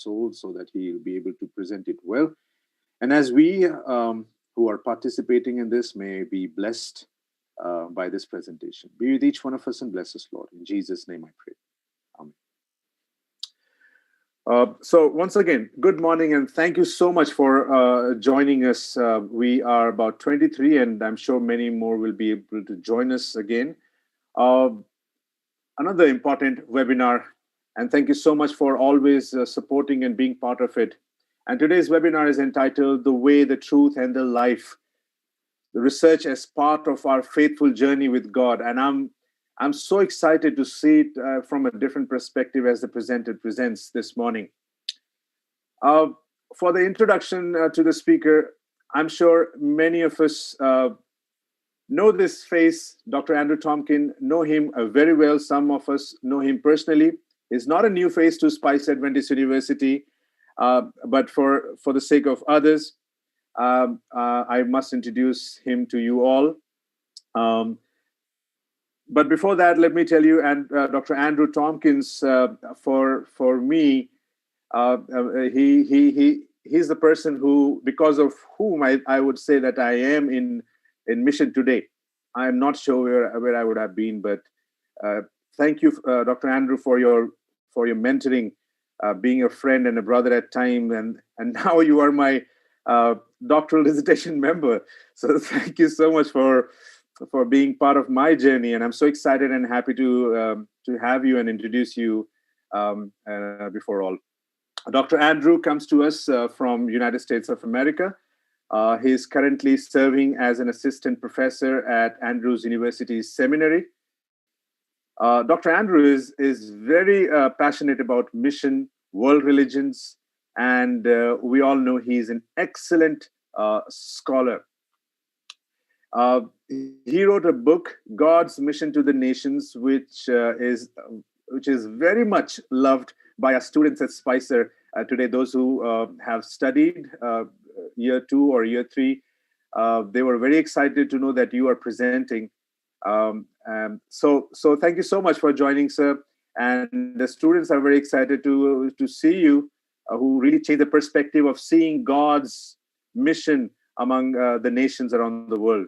soul so that he'll be able to present it well. And as we who are participating in this may be blessed by this presentation. Be with each one of us and bless us, Lord. In Jesus' name I pray. Amen. So once again, good morning and thank you so much for joining us. We are about 23 and I'm sure many more will be able to join us again. Another important webinar, and thank you so much for always supporting and being part of it. And today's webinar is entitled The Way, the Truth, and the Life, the research as part of our faithful journey with God. And I'm so excited to see it from a different perspective as the presenter presents this morning. For the introduction to the speaker, I'm sure many of us know this face, Dr. Andrew Topkins, know him very well. Some of us know him personally. He's not a new face to Spice Adventist University, but for the sake of others, I must introduce him to you all. But before that, let me tell you, and Dr. Andrew Topkins, for me, he's the person who, because of whom I would say that I am in mission today. I am not sure where I would have been, but thank you, Dr. Andrew, for your mentoring, being a friend and a brother at time, and now you are my doctoral dissertation member. So thank you so much for being part of my journey, and I'm so excited and happy to have you and introduce you before all. Dr. Andrew comes to us from United States of America. He's currently serving as an assistant professor at Andrews University Seminary. Dr. Andrew is very passionate about mission, world religions, and we all know he's an excellent scholar. He wrote a book, God's Mission to the Nations, which is very much loved by our students at Spicer today. Those who have studied year 2 or year 3, they were very excited to know that you are presenting. So thank you so much for joining, sir. And the students are very excited to see you, who really change the perspective of seeing God's mission among the nations around the world.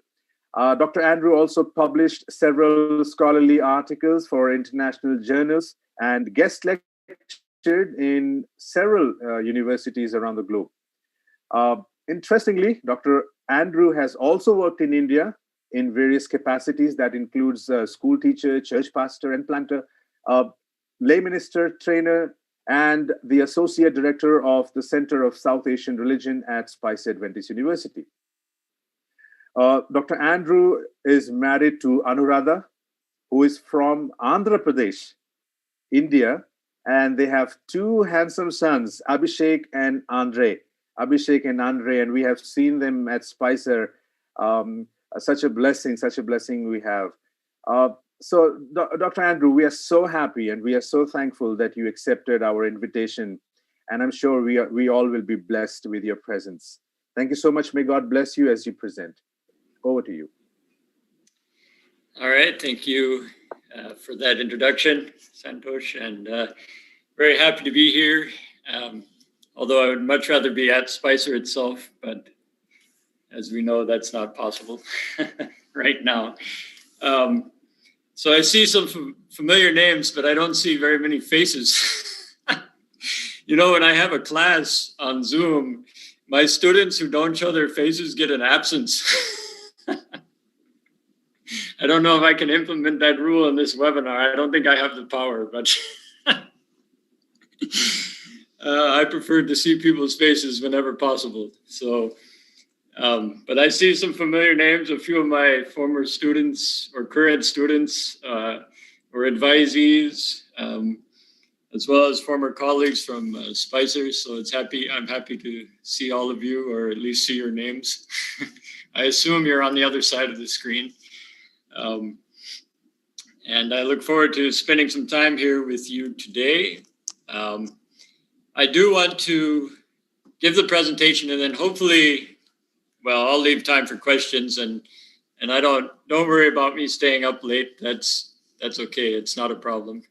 Dr. Andrew also published several scholarly articles for international journals and guest lectured in several universities around the globe. Interestingly, Dr. Andrew has also worked in India in various capacities. That includes school teacher, church pastor and planter, lay minister, trainer, and the associate director of the Center of South Asian Religion at Spice Adventist University. Dr. Andrew is married to Anuradha, who is from Andhra Pradesh, India, and they have 2 handsome sons, Abhishek and Andre. And we have seen them at Spicer. Such a blessing we have. So, Dr. Andrew, we are so happy and we are so thankful that you accepted our invitation. And I'm sure we all will be blessed with your presence. Thank you so much. May God bless you as you present. Over to you. All right. Thank you for that introduction, Santosh. And very happy to be here. Although I would much rather be at Spicer itself, but as we know, that's not possible right now. So I see some familiar names, but I don't see very many faces. You know, when I have a class on Zoom, my students who don't show their faces get an absence. I don't know if I can implement that rule in this webinar. I don't think I have the power, but I prefer to see people's faces whenever possible. So, but I see some familiar names. A few of my former students or current students or advisees, as well as former colleagues from Spicer. So I'm happy to see all of you, or at least see your names. I assume you're on the other side of the screen. And I look forward to spending some time here with you today. I do want to give the presentation, and then hopefully, well, I'll leave time for questions, and I don't worry about me staying up late. That's okay. It's not a problem.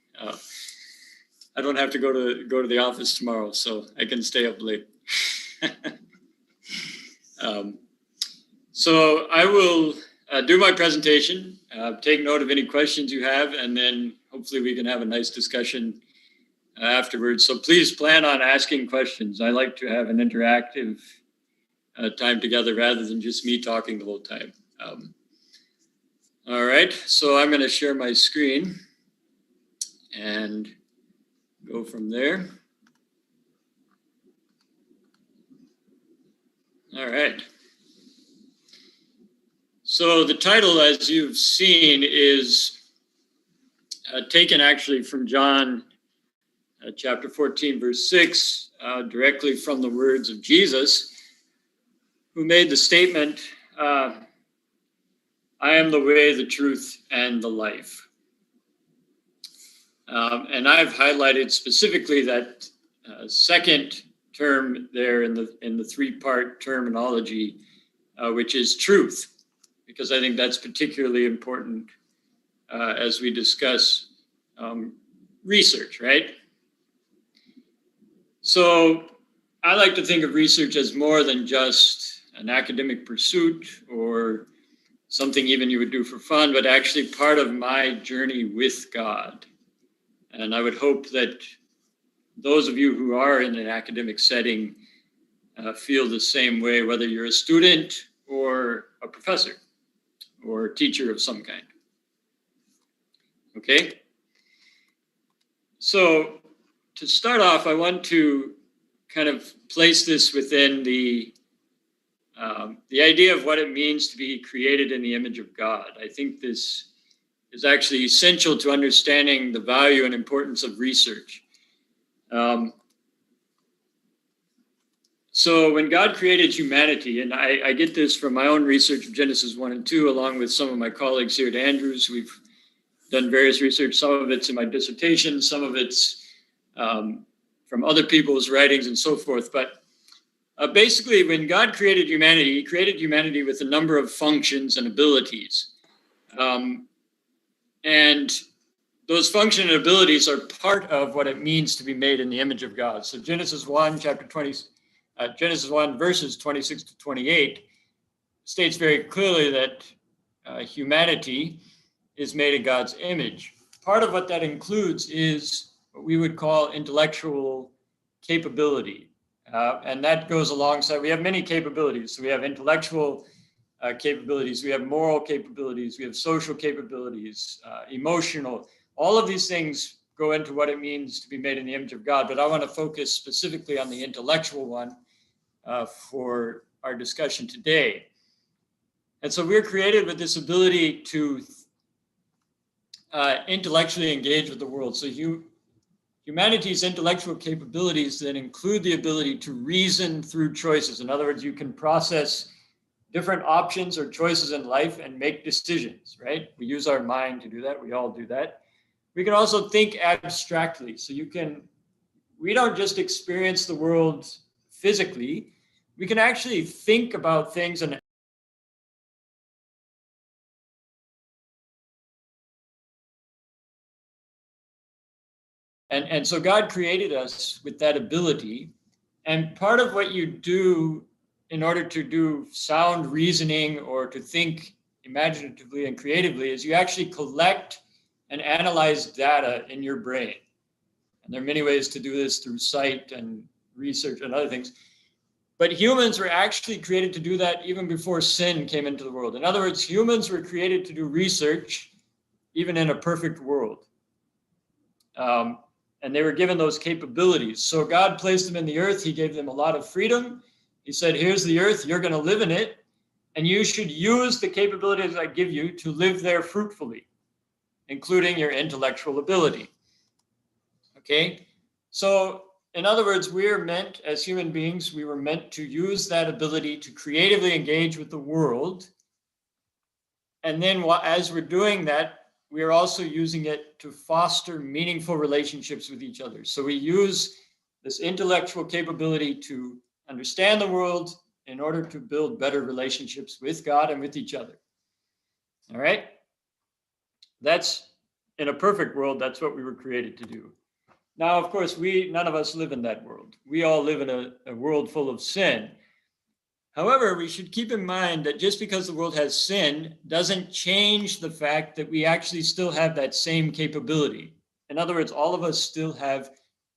I don't have to go to the office tomorrow, so I can stay up late. So I will do my presentation, take note of any questions you have, and then hopefully we can have a nice discussion afterwards. So please plan on asking questions. I like to have an interactive time together rather than just me talking the whole time. All right, so I'm going to share my screen and go from there. All right. So the title, as you've seen, is taken actually from John chapter 14, verse 6, directly from the words of Jesus, who made the statement, I am the way, the truth, and the life. And I've highlighted specifically that second term there in the three-part terminology, which is truth, because I think that's particularly important as we discuss research, right? So I like to think of research as more than just an academic pursuit or something even you would do for fun, but actually part of my journey with God. And I would hope that those of you who are in an academic setting feel the same way, whether you're a student or a professor or a teacher of some kind. Okay? So to start off, I want to kind of place this within the idea of what it means to be created in the image of God. I think this is actually essential to understanding the value and importance of research. So when God created humanity, and I get this from my own research of Genesis 1 and 2, along with some of my colleagues here at Andrews, we've done various research. Some of it's in my dissertation, some of it's from other people's writings and so forth. But basically, when God created humanity, he created humanity with a number of functions and abilities. And those functions and abilities are part of what it means to be made in the image of God. So Genesis 1, Genesis 1, verses 26 to 28 states very clearly that humanity is made in God's image. Part of what that includes is what we would call intellectual capability. And that goes alongside, we have many capabilities. So we have intellectual capabilities, we have moral capabilities, we have social capabilities, emotional. All of these things go into what it means to be made in the image of God. But I want to focus specifically on the intellectual one for our discussion today. And so we're created with this ability to intellectually engage with the world. So humanity's intellectual capabilities then include the ability to reason through choices. In other words, you can process different options or choices in life and make decisions, right? We use our mind to do that. We all do that. We can also think abstractly. So we don't just experience the world physically. We can actually think about things and so God created us with that ability. And part of what you do in order to do sound reasoning or to think imaginatively and creatively is you actually collect and analyze data in your brain. And there are many ways to do this through sight and research and other things. But humans were actually created to do that even before sin came into the world. In other words, humans were created to do research even in a perfect world. And they were given those capabilities. So God placed them in the earth. He gave them a lot of freedom. He said, here's the earth. You're going to live in it. And you should use the capabilities I give you to live there fruitfully, including your intellectual ability. Okay? So in other words, we're meant, as human beings, we were meant to use that ability to creatively engage with the world. And then as we're doing that, we are also using it to foster meaningful relationships with each other. So we use this intellectual capability to understand the world in order to build better relationships with God and with each other. All right? That's, in a perfect world, that's what we were created to do. Now, of course, none of us live in that world. We all live in a world full of sin. However, we should keep in mind that just because the world has sin doesn't change the fact that we actually still have that same capability. In other words, all of us still have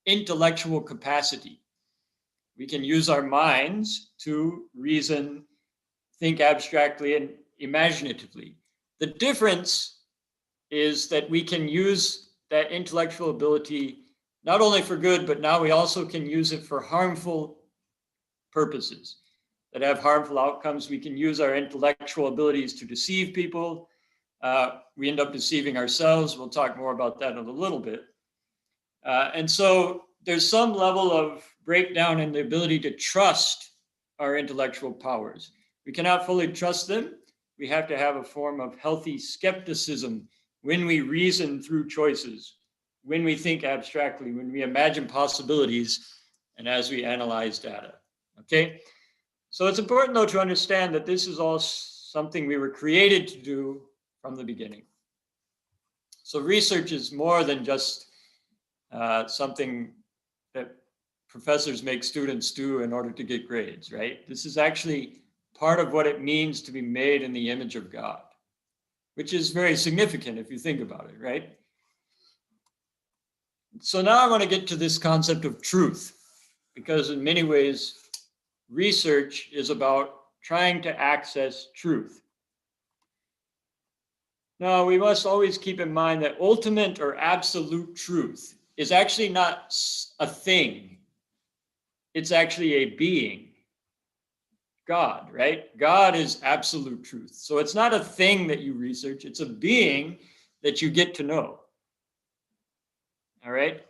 intellectual capacity. We can use our minds to reason, think abstractly and imaginatively. The difference is that we can use that intellectual ability not only for good, but now we also can use it for harmful purposes that have harmful outcomes. We can use our intellectual abilities to deceive people. We end up deceiving ourselves. We'll talk more about that in a little bit. And so there's some level of breakdown in the ability to trust our intellectual powers. We cannot fully trust them. We have to have a form of healthy skepticism when we reason through choices, when we think abstractly, when we imagine possibilities, and as we analyze data. Okay? So it's important, though, to understand that this is all something we were created to do from the beginning. So research is more than just something that professors make students do in order to get grades, right? This is actually part of what it means to be made in the image of God, which is very significant if you think about it, right? So now I want to get to this concept of truth, because in many ways, research is about trying to access truth. Now, we must always keep in mind that ultimate or absolute truth is actually not a thing. It's actually a being. God, right? God is absolute truth. So it's not a thing that you research, it's a being that you get to know. All right?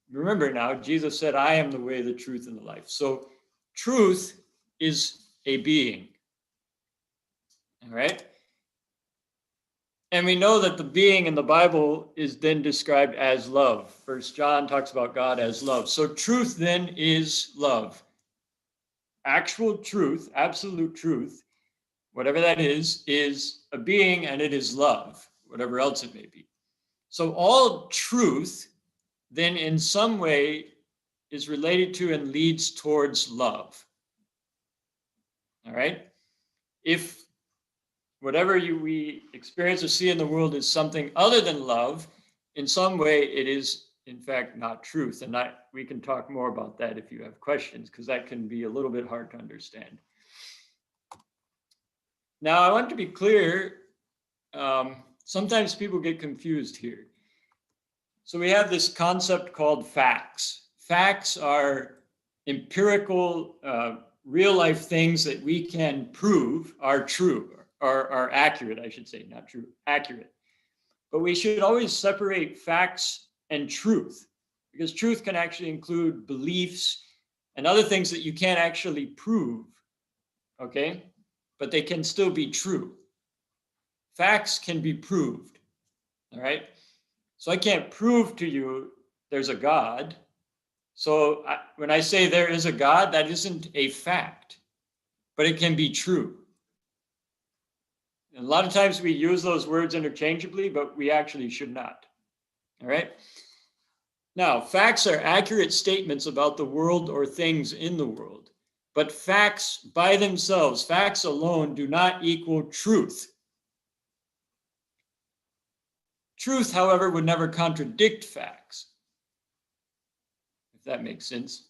Remember now, Jesus said, I am the way, the truth, and the life. So truth is a being. All right? And we know that the being in the Bible is then described as love. First John talks about God as love. So truth then is love. Actual truth, absolute truth, whatever that is a being, and it is love, whatever else it may be. So all truth then in some way is related to and leads towards love. All right? If whatever we experience or see in the world is something other than love, in some way it is in fact not truth. And we can talk more about that if you have questions, because that can be a little bit hard to understand. Now, I want to be clear, sometimes people get confused here. So we have this concept called facts. Facts are empirical, real life things that we can prove are true, or are accurate, I should say, not true, accurate. But we should always separate facts and truth, because truth can actually include beliefs and other things that you can't actually prove, okay? But they can still be true. Facts can be proved, all right? So I can't prove to you there's a God. So when I say there is a God, that isn't a fact, but it can be true. And a lot of times we use those words interchangeably, but we actually should not. All right? Now, facts are accurate statements about the world or things in the world, but facts by themselves, facts alone, do not equal truth. Truth, however, would never contradict facts, if that makes sense.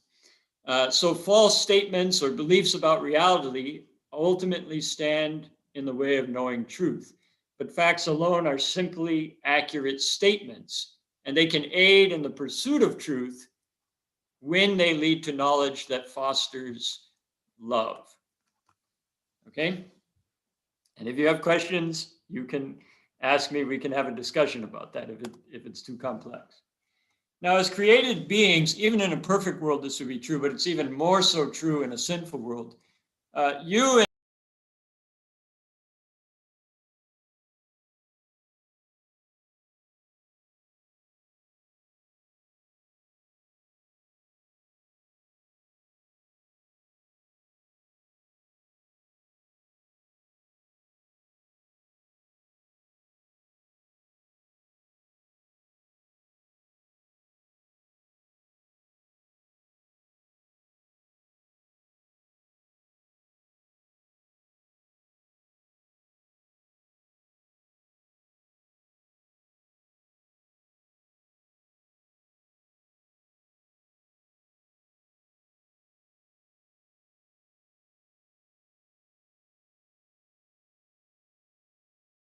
So false statements or beliefs about reality ultimately stand in the way of knowing truth. But facts alone are simply accurate statements, and they can aid in the pursuit of truth when they lead to knowledge that fosters love. Okay? And if you have questions, you can ask me. We can have a discussion about that if it's too complex. Now, as created beings, even in a perfect world, this would be true, but it's even more so true in a sinful world. You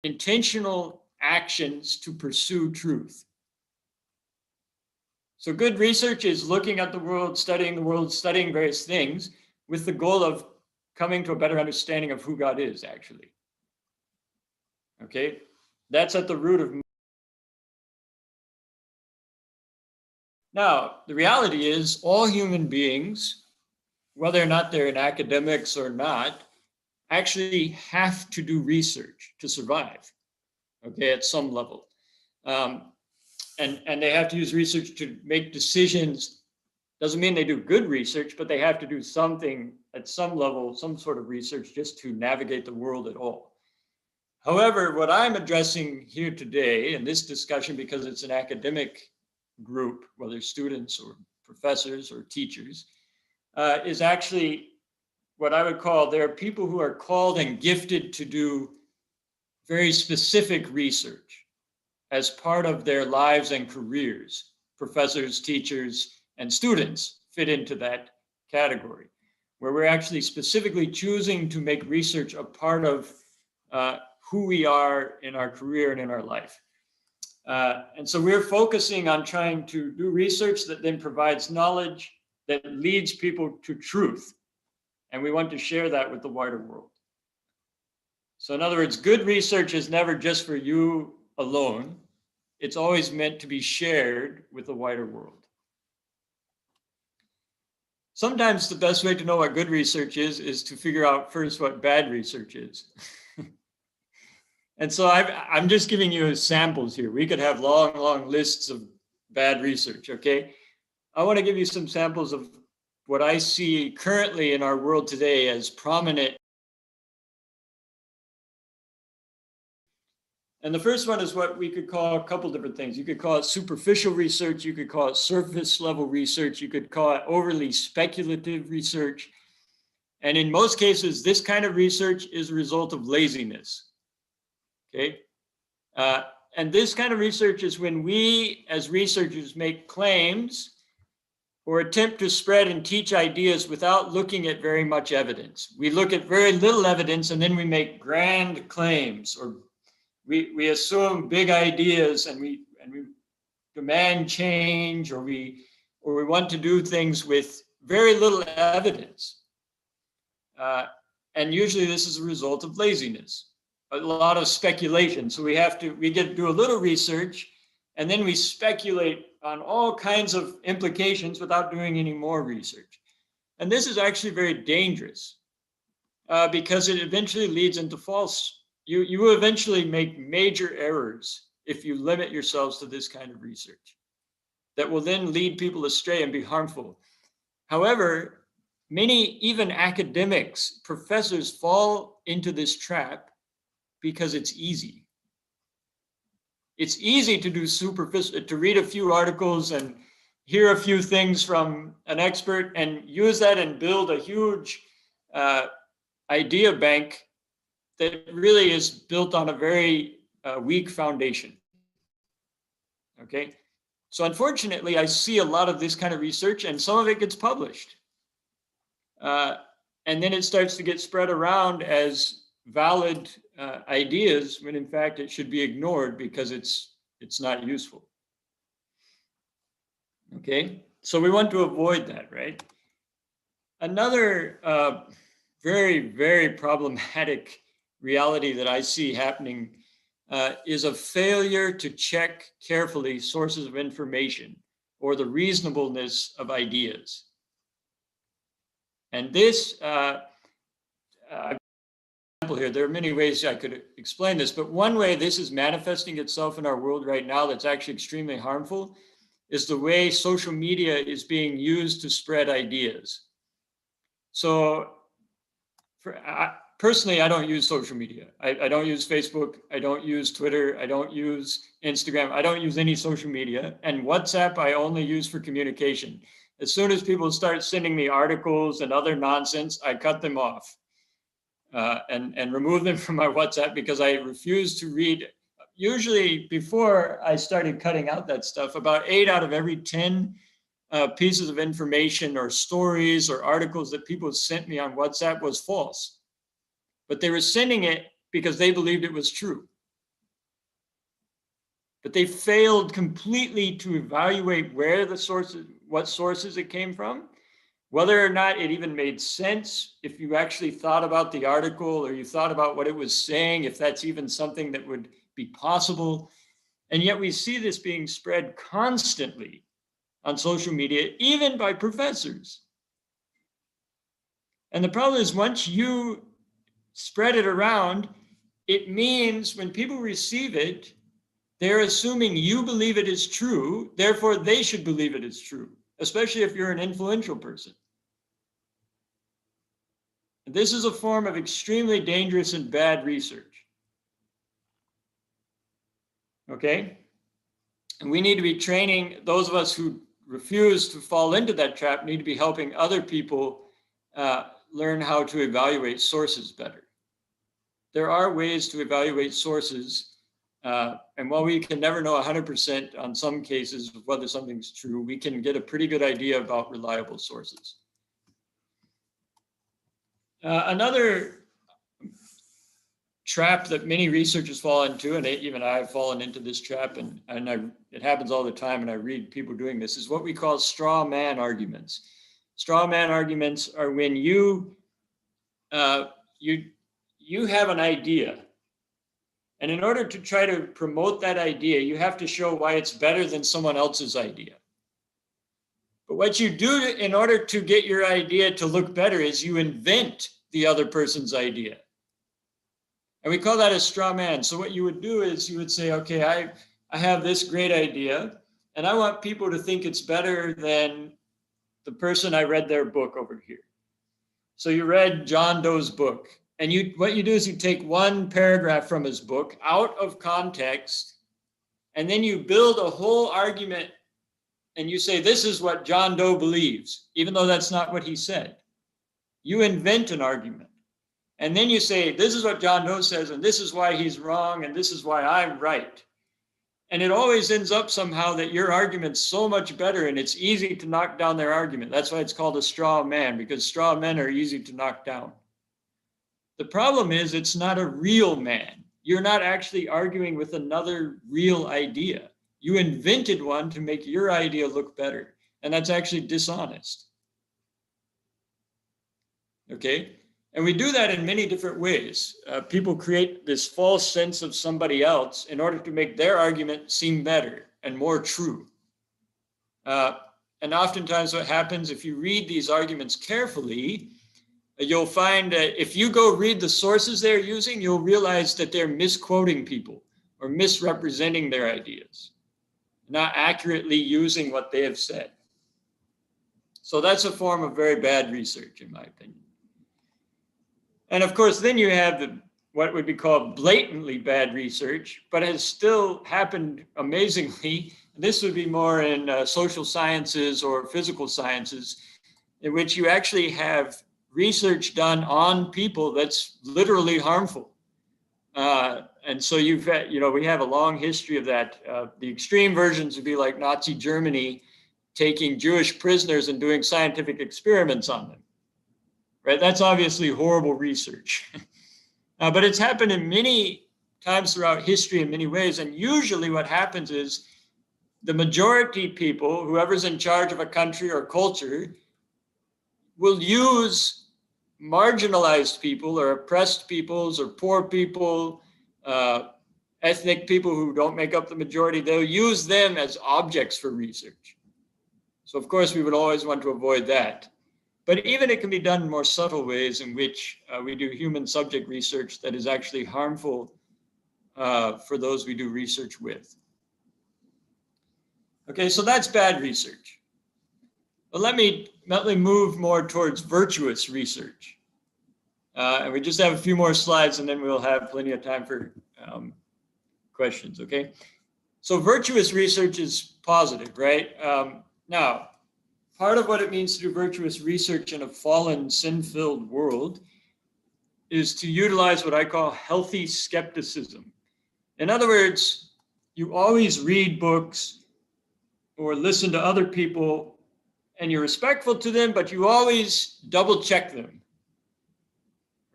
intentional actions to pursue truth. So good research is looking at the world, studying various things with the goal of coming to a better understanding of who God is, actually. Okay, that's at the root of. Now, the reality is all human beings, whether or not they're in academics or not, actually have to do research to survive, okay, at some level. And they have to use research to make decisions. Doesn't mean they do good research, but they have to do something at some level, some sort of research just to navigate the world at all. However, what I'm addressing here today in this discussion, because it's an academic group, whether students or professors or teachers, is actually what I would call, there are people who are called and gifted to do very specific research as part of their lives and careers. Professors, teachers, and students fit into that category, where we're actually specifically choosing to make research a part of who we are in our career and in our life. And so we're focusing on trying to do research that then provides knowledge that leads people to truth. And we want to share that with the wider world. So in other words, good research is never just for you alone. It's always meant to be shared with the wider world. Sometimes the best way to know what good research is to figure out first what bad research is. And so I'm just giving you samples here. We could have long lists of bad research, okay? I want to give you some samples of what I see currently in our world today as prominent. And the first one is what we could call a couple different things. You could call it superficial research. You could call it surface level research. You could call it overly speculative research. And in most cases, this kind of research is a result of laziness. Okay. And this kind of research is when we as researchers make claims or attempt to spread and teach ideas without looking at very much evidence. We look at very little evidence and then we make grand claims, or we assume big ideas and we demand change, or we want to do things with very little evidence. And usually this is a result of laziness. A lot of speculation. So we get to do a little research and then we speculate on all kinds of implications without doing any more research. And this is actually very dangerous because it eventually leads into you will eventually make major errors if you limit yourselves to this kind of research that will then lead people astray and be harmful. However, many, even academics, professors fall into this trap because it's easy. It's easy to do superficial, to read a few articles and hear a few things from an expert and use that and build a huge idea bank that really is built on a very weak foundation. Okay, so unfortunately, I see a lot of this kind of research and some of it gets published. And then it starts to get spread around as valid ideas when in fact it should be ignored because it's not useful. Okay, so we want to avoid that, right? Another very problematic reality that I see happening is a failure to check carefully sources of information or the reasonableness of ideas. And this here, there are many ways I could explain this, but one way this is manifesting itself in our world right now that's actually extremely harmful is the way social media is being used to spread ideas. So personally, I don't use social media. I don't use Facebook. I don't use Twitter. I don't use Instagram. I don't use any social media. And WhatsApp, I only use for communication. As soon as people start sending me articles and other nonsense, I cut them off. And remove them from my WhatsApp because I refuse to read. Usually before I started cutting out that stuff, about 8 out of every 10 pieces of information or stories or articles that people sent me on WhatsApp was false. But they were sending it because they believed it was true. but they failed completely to evaluate where the sources, what sources it came from, whether or not it even made sense, if you actually thought about the article or you thought about what it was saying, if that's even something that would be possible. And yet we see this being spread constantly on social media, even by professors. And the problem is, once you spread it around, it means when people receive it, they're assuming you believe it is true, therefore they should believe it is true, especially if you're an influential person. This is a form of extremely dangerous and bad research. Okay? And we need to be training those of us who refuse to fall into that trap, need to be helping other people learn how to evaluate sources better. There are ways to evaluate sources, and while we can never know 100% on some cases of whether something's true, we can get a pretty good idea about reliable sources. Another trap that many researchers fall into, and even I've fallen into this trap, and it happens all the time, and I read people doing this, is what we call straw man arguments. Straw man arguments are when you have an idea, and in order to try to promote that idea, you have to show why it's better than someone else's idea. But what you do in order to get your idea to look better is you invent the other person's idea. And we call that a straw man. So what you would do is you would say, okay, I have this great idea, and I want people to think it's better than the person I read their book over here. So you read John Doe's book, and what you do is you take one paragraph from his book out of context, and then you build a whole argument, and you say, this is what John Doe believes, even though that's not what he said. You invent an argument. And then you say, this is what John Doe says, and this is why he's wrong, and this is why I'm right. And it always ends up somehow that your argument's so much better, and it's easy to knock down their argument. That's why it's called a straw man, because straw men are easy to knock down. The problem is it's not a real man. You're not actually arguing with another real idea. You invented one to make your idea look better, and that's actually dishonest. Okay? And we do that in many different ways. People create this false sense of somebody else in order to make their argument seem better and more true. And oftentimes what happens, if you read these arguments carefully, you'll find that if you go read the sources they're using, you'll realize that they're misquoting people or misrepresenting their ideas, not accurately using what they have said. So that's a form of very bad research, in my opinion. And of course, then you have what would be called blatantly bad research, but has still happened amazingly. This would be more in social sciences or physical sciences, in which you actually have research done on people that's literally harmful. And so we have a long history of that. The extreme versions would be like Nazi Germany taking Jewish prisoners and doing scientific experiments on them. Right? That's obviously horrible research. But it's happened in many times throughout history in many ways. And usually what happens is the majority people, whoever's in charge of a country or culture, will use marginalized people or oppressed peoples or poor people, ethnic people who don't make up the majority. They'll use them as objects for research. So of course we would always want to avoid that. But even it can be done in more subtle ways in which we do human subject research that is actually harmful for those we do research with. Okay, so that's bad research. But let me move more towards virtuous research. And we just have a few more slides and then we'll have plenty of time for questions, okay? So virtuous research is positive, right? Now, part of what it means to do virtuous research in a fallen, sin-filled world is to utilize what I call healthy skepticism. In other words, you always read books or listen to other people and you're respectful to them, but you always double check them,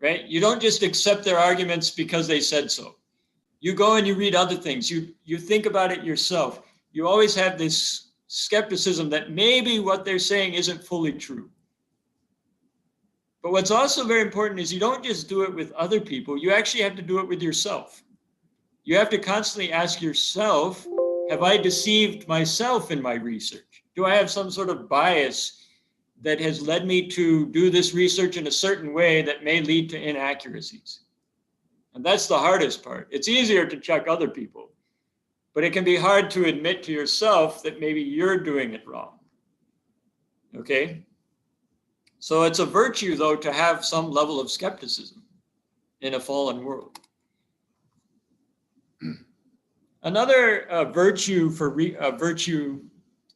right? You don't just accept their arguments because they said so. You go and you read other things. You think about it yourself. You always have this skepticism that maybe what they're saying isn't fully true. But what's also very important is you don't just do it with other people. You actually have to do it with yourself. You have to constantly ask yourself, have I deceived myself in my research? Do I have some sort of bias that has led me to do this research in a certain way that may lead to inaccuracies? And that's the hardest part. It's easier to check other people, but it can be hard to admit to yourself that maybe you're doing it wrong. Okay? So it's a virtue, though, to have some level of skepticism in a fallen world. Another virtue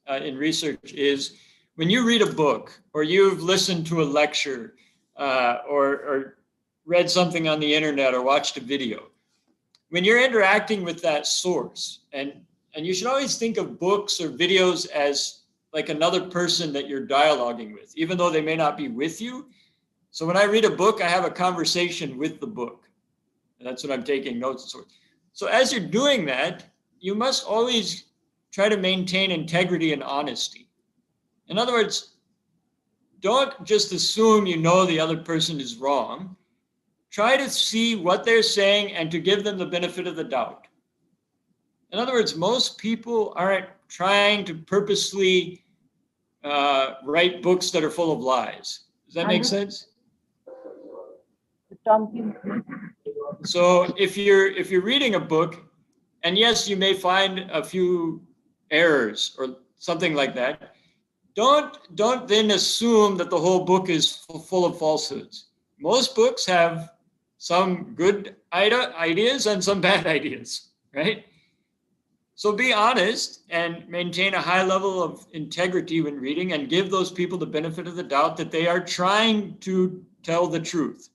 in research is when you read a book or you've listened to a lecture or read something on the internet or watched a video, when you're interacting with that source, and you should always think of books or videos as like another person that you're dialoguing with, even though they may not be with you. So when I read a book, I have a conversation with the book. And that's what I'm taking notes and so forth. So as you're doing that, you must always try to maintain integrity and honesty. In other words, don't just assume you know the other person is wrong. Try to see what they're saying and to give them the benefit of the doubt. In other words, most people aren't trying to purposely write books that are full of lies. Does that make sense? Topkins. So if you're reading a book, and yes, you may find a few errors or something like that, don't then assume that the whole book is full of falsehoods. Most books have some good ideas and some bad ideas, right? So be honest and maintain a high level of integrity when reading, and give those people the benefit of the doubt that they are trying to tell the truth.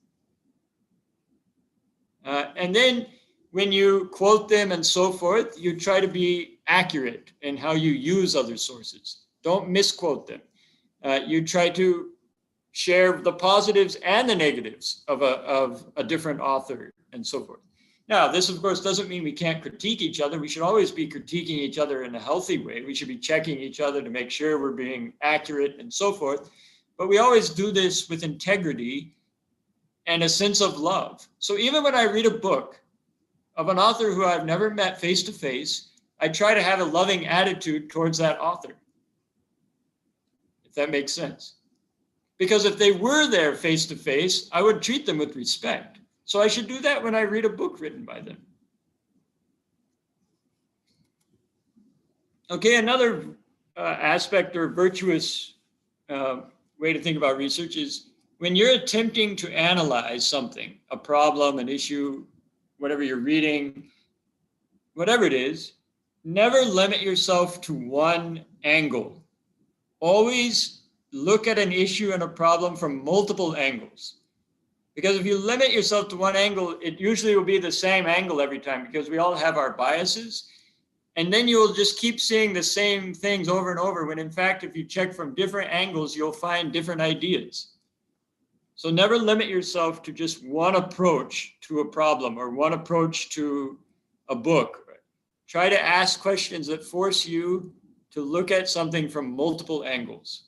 And then when you quote them and so forth, you try to be accurate in how you use other sources. Don't misquote them. You try to share the positives and the negatives of a different author and so forth. Now, this, of course, doesn't mean we can't critique each other. We should always be critiquing each other in a healthy way. We should be checking each other to make sure we're being accurate and so forth. But we always do this with integrity and a sense of love. So even when I read a book of an author who I've never met face to face, I try to have a loving attitude towards that author, if that makes sense. Because if they were there face to face, I would treat them with respect. So I should do that when I read a book written by them. Okay, another aspect or virtuous way to think about research is when you're attempting to analyze something, a problem, an issue, whatever you're reading, whatever it is, never limit yourself to one angle. Always look at an issue and a problem from multiple angles. Because if you limit yourself to one angle, it usually will be the same angle every time, because we all have our biases. And then you'll just keep seeing the same things over and over, when in fact, if you check from different angles, you'll find different ideas. So never limit yourself to just one approach to a problem or one approach to a book. Try to ask questions that force you to look at something from multiple angles.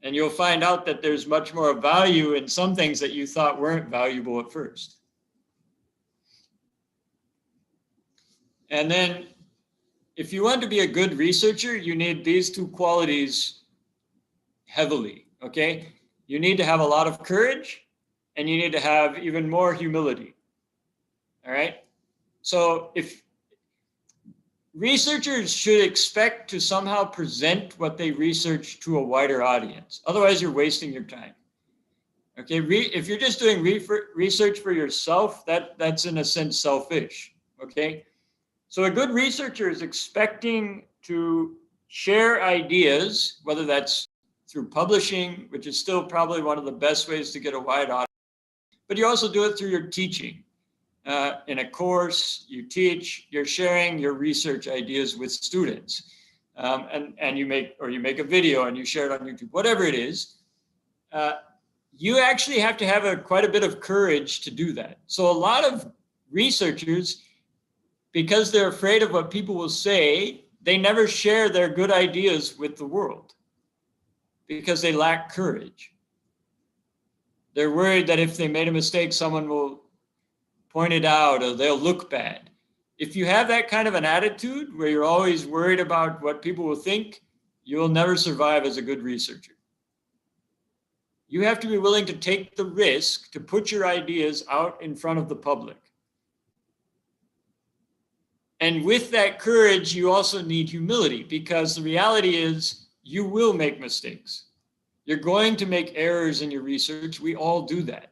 And you'll find out that there's much more value in some things that you thought weren't valuable at first. And then if you want to be a good researcher, you need these two qualities heavily, okay? You need to have a lot of courage, and you need to have even more humility, all right? So if researchers should expect to somehow present what they research to a wider audience. Otherwise, you're wasting your time. Okay, if you're just doing research for yourself, that's in a sense selfish. Okay, so a good researcher is expecting to share ideas, whether that's through publishing, which is still probably one of the best ways to get a wide audience, but you also do it through your teaching. In a course, you teach, you're sharing your research ideas with students, and you make a video and you share it on YouTube, whatever it is. You actually have to have quite a bit of courage to do that. So a lot of researchers because they're afraid of what people will say, they never share their good ideas with the world because they lack courage. They're worried that if they made a mistake, someone will point it out or they'll look bad. If you have that kind of an attitude where you're always worried about what people will think, you'll never survive as a good researcher. You have to be willing to take the risk to put your ideas out in front of the public. And with that courage, you also need humility, because the reality is you will make mistakes. You're going to make errors in your research. We all do that.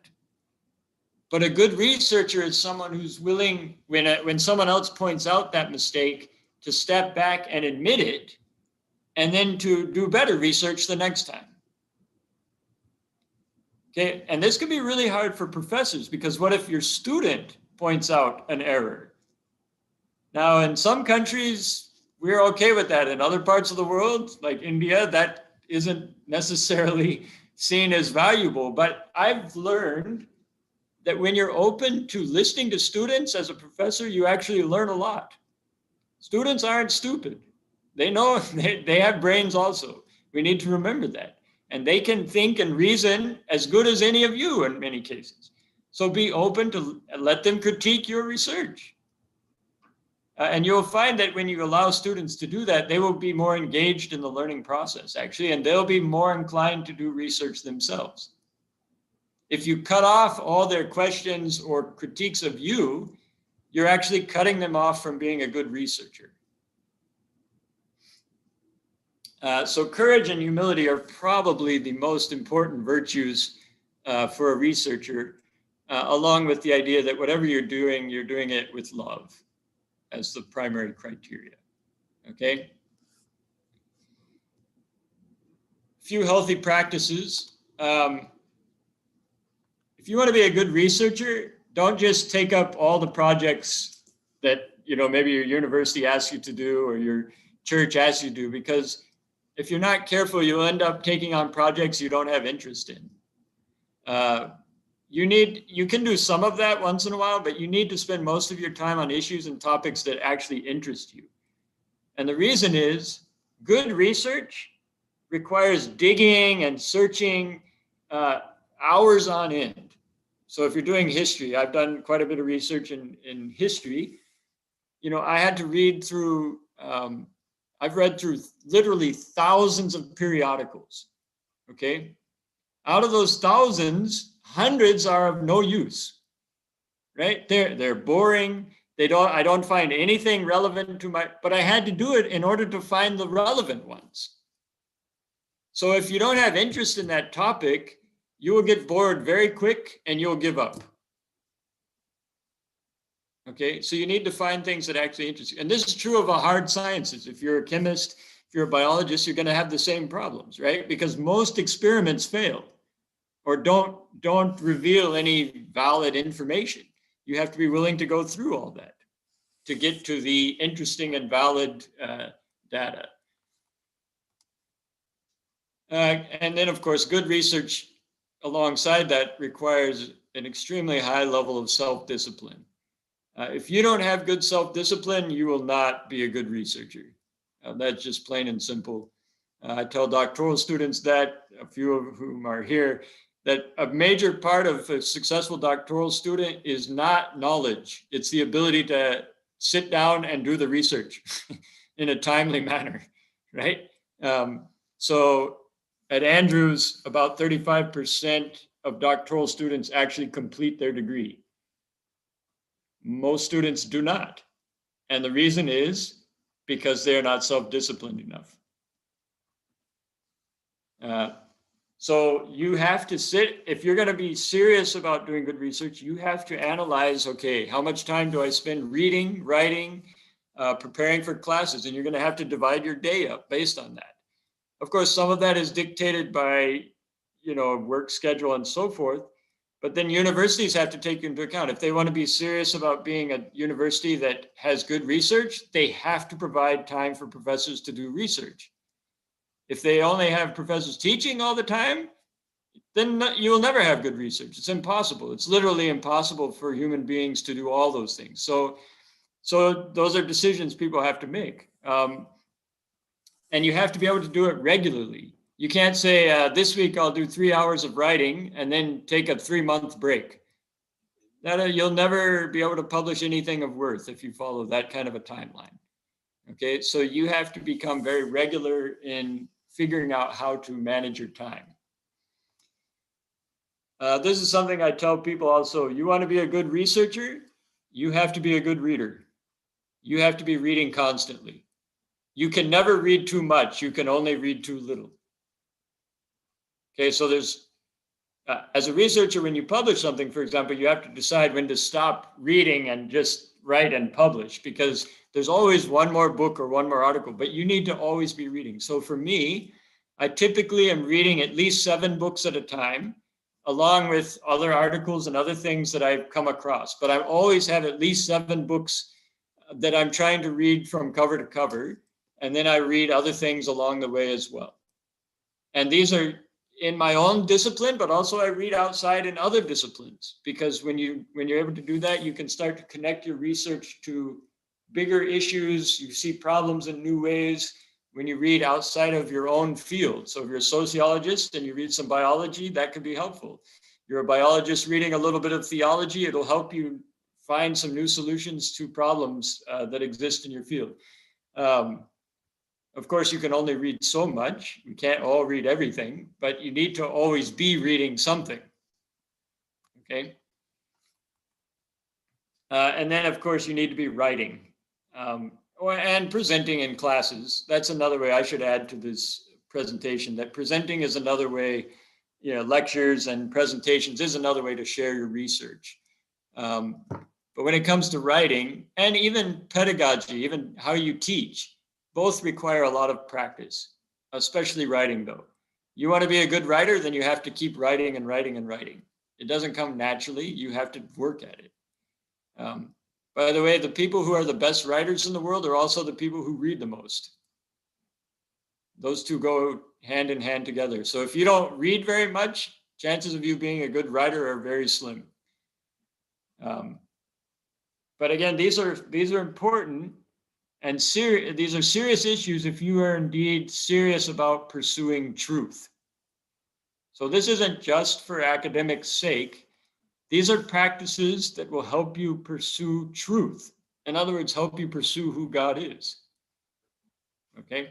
But a good researcher is someone who's willing, when someone else points out that mistake, to step back and admit it, and then to do better research the next time. Okay, and this can be really hard for professors, because what if your student points out an error? Now, in some countries, we're okay with that. In other parts of the world, like India, that isn't necessarily seen as valuable. But I've learned that when you're open to listening to students as a professor, you actually learn a lot. Students aren't stupid. They know they have brains also. We need to remember that. And they can think and reason as good as any of you in many cases. So be open to let them critique your research. And you'll find that when you allow students to do that, they will be more engaged in the learning process, actually, and they'll be more inclined to do research themselves. If you cut off all their questions or critiques of you, you're actually cutting them off from being a good researcher. So courage and humility are probably the most important virtues for a researcher, along with the idea that whatever you're doing it with love as the primary criteria. Okay? Few healthy practices. If you want to be a good researcher, don't just take up all the projects that maybe your university asks you to do or your church asks you to do, because if you're not careful, you'll end up taking on projects you don't have interest in. You can do some of that once in a while, but you need to spend most of your time on issues and topics that actually interest you. And the reason is good research requires digging and searching hours on end. So if you're doing history, I've done quite a bit of research in history. I had to read through, I've read through literally thousands of periodicals, okay? Out of those thousands, hundreds are of no use, right? They're boring. I don't find anything relevant to but I had to do it in order to find the relevant ones. So if you don't have interest in that topic, you will get bored very quick and you'll give up. Okay, so you need to find things that actually interest you. And this is true of the hard sciences. If you're a chemist, if you're a biologist, you're going to have the same problems, right? Because most experiments fail or don't reveal any valid information. You have to be willing to go through all that to get to the interesting and valid data. And then, of course, good research alongside that requires an extremely high level of self-discipline. If you don't have good self-discipline, you will not be a good researcher. That's just plain and simple. I tell doctoral students that, a few of whom are here, that a major part of a successful doctoral student is not knowledge. It's the ability to sit down and do the research in a timely manner, right? So at Andrews, about 35% of doctoral students actually complete their degree. Most students do not. And the reason is because they're not self-disciplined enough. So you have to sit, if you're going to be serious about doing good research, you have to analyze, okay, how much time do I spend reading, writing, preparing for classes? And you're going to have to divide your day up based on that. Of course, some of that is dictated by, work schedule and so forth. But then universities have to take into account, if they want to be serious about being a university that has good research, they have to provide time for professors to do research. If they only have professors teaching all the time, then you will never have good research. It's impossible. It's literally impossible for human beings to do all those things. So So those are decisions people have to make. And you have to be able to do it regularly. You can't say, this week I'll do 3 hours of writing and then take a 3-month break. You'll never be able to publish anything of worth if you follow that kind of a timeline. Okay, so you have to become very regular in figuring out how to manage your time. This is something I tell people also. You want to be a good researcher, you have to be a good reader. You have to be reading constantly. You can never read too much. You can only read too little. Okay, so there's, as a researcher, when you publish something, for example, you have to decide when to stop reading and just write and publish, because there's always one more book or one more article, but you need to always be reading. So for me, I typically am reading at least 7 books at a time, along with other articles and other things that I've come across. But I always have at least 7 books that I'm trying to read from cover to cover. And then I read other things along the way as well. And these are in my own discipline, but also I read outside in other disciplines, because when you're able to do that, you can start to connect your research to bigger issues. You see problems in new ways when you read outside of your own field. So if you're a sociologist and you read some biology, that could be helpful. You're a biologist reading a little bit of theology, it'll help you find some new solutions to problems that exist in your field. Of course, you can only read so much. You can't all read everything, but you need to always be reading something. Okay. And then, of course, you need to be writing and presenting in classes. That's another way I should add to this presentation, that presenting is another way, lectures and presentations is another way to share your research. But when it comes to writing and even pedagogy, even how you teach, both require a lot of practice, especially writing though. You want to be a good writer, then you have to keep writing and writing and writing. It doesn't come naturally, you have to work at it. By the way, the people who are the best writers in the world are also the people who read the most. Those two go hand in hand together. So if you don't read very much, chances of you being a good writer are very slim. But again, these are important. And these are serious issues if you are indeed serious about pursuing truth. So this isn't just for academic sake. These are practices that will help you pursue truth. In other words, help you pursue who God is. Okay.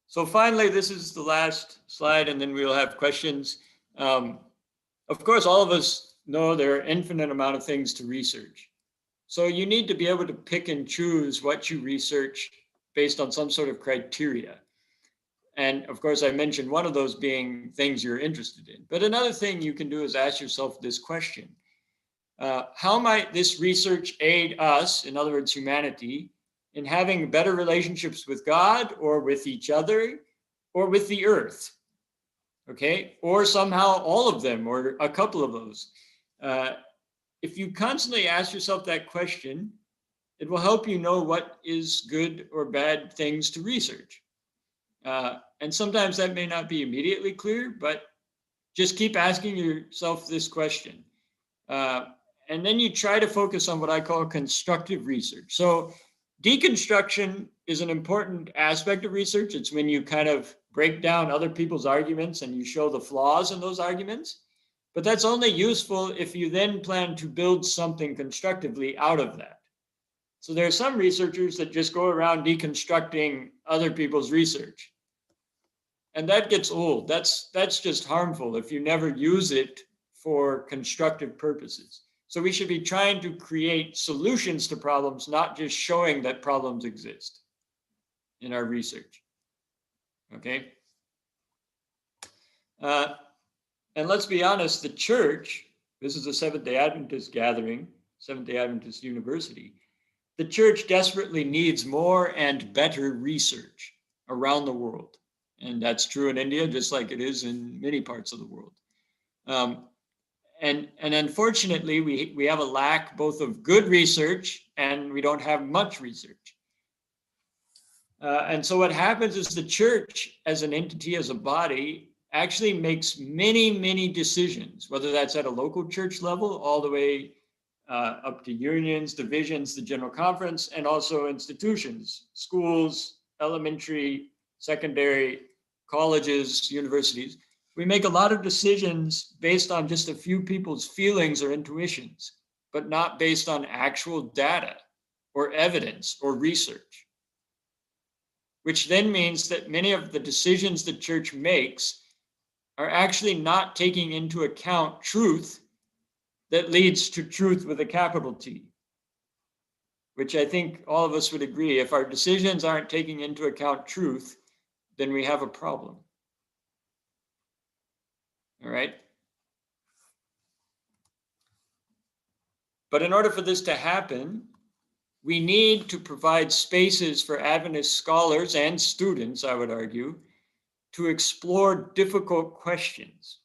So finally, this is the last slide, and then we'll have questions. Of course, all of us know there are an infinite amount of things to research. So you need to be able to pick and choose what you research based on some sort of criteria. And of course, I mentioned one of those being things you're interested in. But another thing you can do is ask yourself this question. How might this research aid us, in other words, humanity, in having better relationships with God or with each other or with the earth? Okay, or somehow all of them or a couple of those. If you constantly ask yourself that question, it will help you know what is good or bad things to research. And sometimes that may not be immediately clear, but just keep asking yourself this question. And then you try to focus on what I call constructive research. So deconstruction is an important aspect of research. It's when you kind of break down other people's arguments and you show the flaws in those arguments. But that's only useful if you then plan to build something constructively out of that. So there are some researchers that just go around deconstructing other people's research. And that gets old. That's just harmful if you never use it for constructive purposes. So we should be trying to create solutions to problems, not just showing that problems exist in our research. Okay? And let's be honest, the church, this is a Seventh-day Adventist gathering, Seventh-day Adventist University, the church desperately needs more and better research around the world. And that's true in India, just like it is in many parts of the world. And unfortunately, we have a lack both of good research and we don't have much research. And so what happens is the church as an entity, as a body, actually makes many, many decisions, whether that's at a local church level all the way up to unions, divisions, the General Conference, and also institutions, schools, elementary, secondary, colleges, universities. We make a lot of decisions based on just a few people's feelings or intuitions, but not based on actual data or evidence or research, which then means that many of the decisions the church makes are actually not taking into account truth that leads to truth with a capital T, which I think all of us would agree. If our decisions aren't taking into account truth, then we have a problem. All right? But in order for this to happen, we need to provide spaces for Adventist scholars and students, I would argue, to explore difficult questions.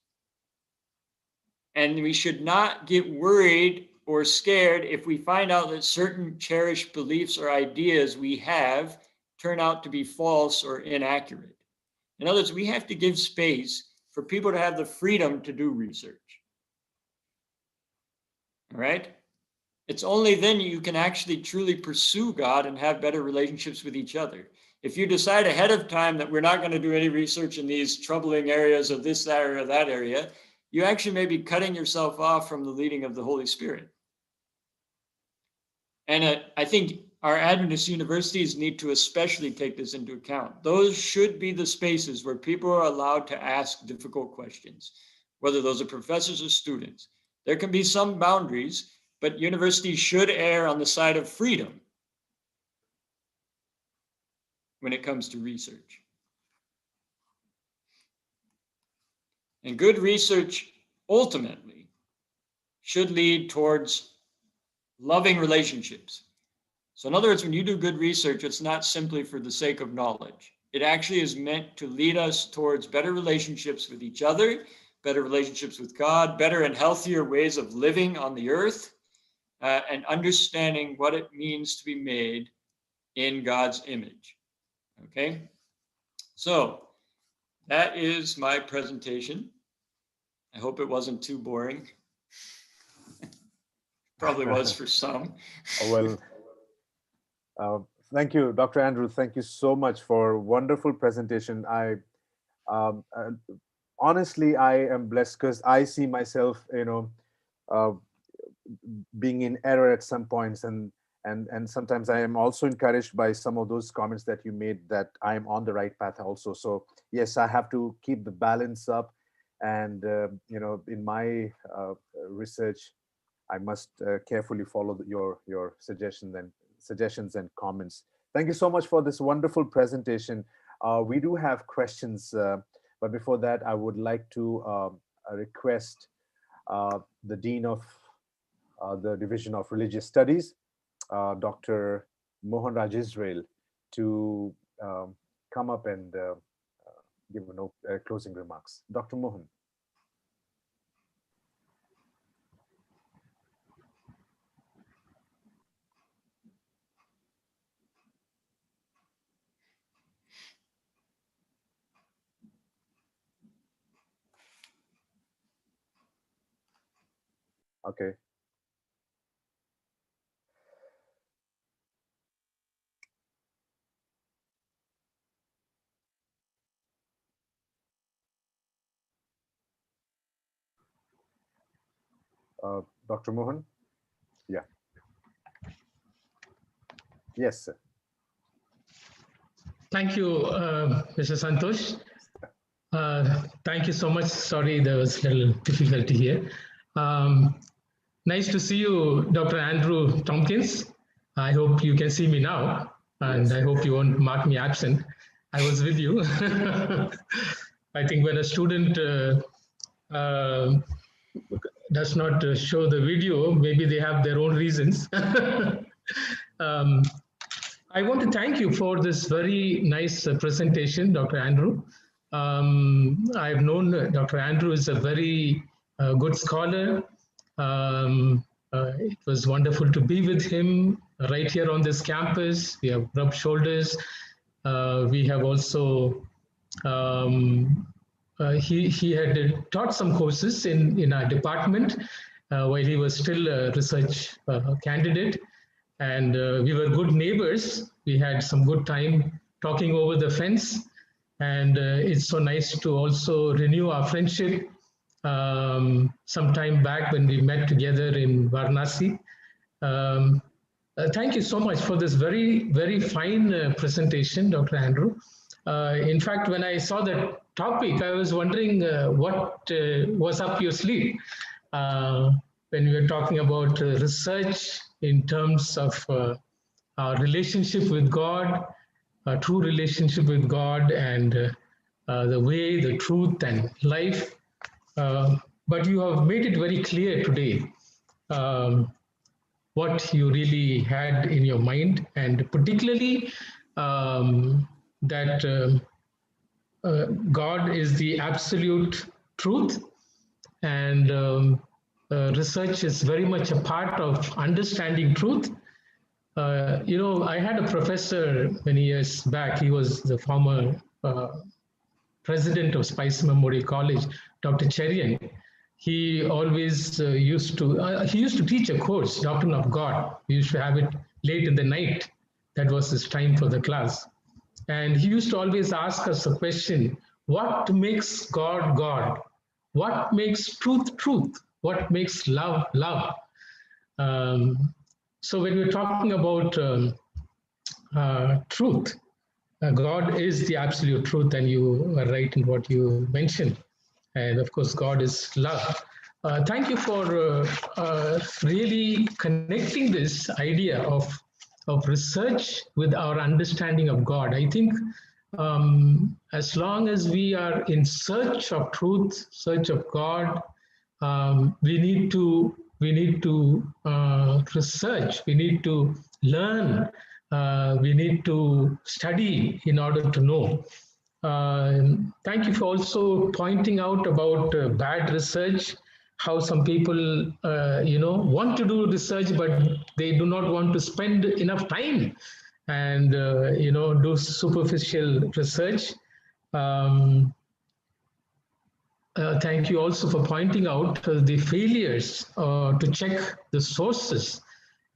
And we should not get worried or scared if we find out that certain cherished beliefs or ideas we have turn out to be false or inaccurate. In other words, we have to give space for people to have the freedom to do research. All right? It's only then you can actually truly pursue God and have better relationships with each other. If you decide ahead of time that we're not going to do any research in these troubling areas of this, that, or that area, you actually may be cutting yourself off from the leading of the Holy Spirit. And I think our Adventist universities need to especially take this into account. Those should be the spaces where people are allowed to ask difficult questions, whether those are professors or students. There can be some boundaries, but universities should err on the side of freedom when it comes to research. And good research ultimately should lead towards loving relationships. So in other words, when you do good research, it's not simply for the sake of knowledge. It actually is meant to lead us towards better relationships with each other, better relationships with God, better and healthier ways of living on the earth, and understanding what it means to be made in God's image. Okay? So that is my presentation. I hope it wasn't too boring. Probably was for some. Well, thank you, Dr. Andrew. Thank you so much for a wonderful presentation. Honestly, I am blessed because I see myself, uh, being in error at some points, and sometimes I am also encouraged by some of those comments that you made that I am on the right path also. So yes, I have to keep the balance up, and in my research, I must carefully follow your suggestions and comments. Thank you so much for this wonderful presentation. We do have questions, but before that, I would like to request the Dean of the Division of Religious Studies, Dr. Mohan Raj Israel, to come up and give closing remarks. Dr. Mohan. Okay. Dr. Mohan? Yeah. Yes, sir. Thank you, Mr. Santosh. Thank you so much. Sorry, there was a little difficulty here. Nice to see you, Dr. Andrew Topkins. I hope you can see me now, and yes. I hope you won't mark me absent. I was with you. I think when a student does not show the video, maybe they have their own reasons. I want to thank you for this very nice presentation, Dr. Andrew. I've known Dr. Andrew is a very good scholar. It was wonderful to be with him right here on this campus. We have rubbed shoulders. We have also, he had taught some courses in our department. while he was still a research candidate. And we were good neighbors. We had some good time talking over the fence. And it's so nice to also renew our friendship some time back when we met together in Varanasi. Thank you so much for this very, very fine presentation, Dr. Andrew. In fact, when I saw the topic, I was wondering what was up your sleeve when we were talking about research in terms of our relationship with God, a true relationship with God, and the way, the truth, and life. But you have made it very clear today what you really had in your mind, and particularly that God is the absolute truth, and research is very much a part of understanding truth. I had a professor many years back. He was the former president of Spicer Memorial College, Dr. Cherian. He always used to teach a course, Doctrine of God. We used to have it late in the night. That was his time for the class. And he used to always ask us a question: what makes God God? What makes truth truth? What makes love love? So when we're talking about truth, God is the absolute truth, and you are right in what you mentioned. And of course, God is love. Thank you for really connecting this idea of research with our understanding of God. I think as long as we are in search of truth, search of God, we need to research, we need to learn, we need to study in order to know. Thank you for also pointing out about bad research, how some people, want to do research, but they do not want to spend enough time and, do superficial research. Thank you also for pointing out the failures to check the sources.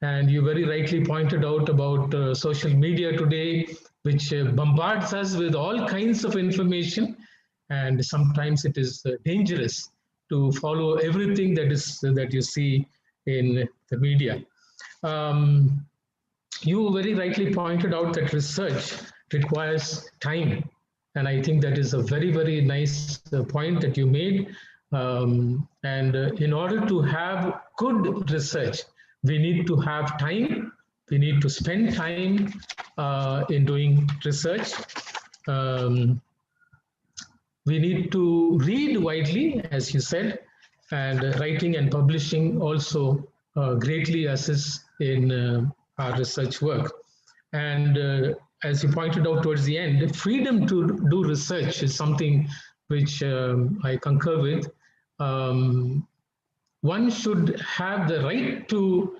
And you very rightly pointed out about social media today, which bombards us with all kinds of information. And sometimes it is dangerous to follow everything that you see in the media. You very rightly pointed out that research requires time. And I think that is a very, very nice point that you made. And in order to have good research, we need to have time. We need to spend time in doing research. We need to read widely, as you said, and writing and publishing also greatly assists in our research work. And as you pointed out towards the end, freedom to do research is something which I concur with. One should have the right to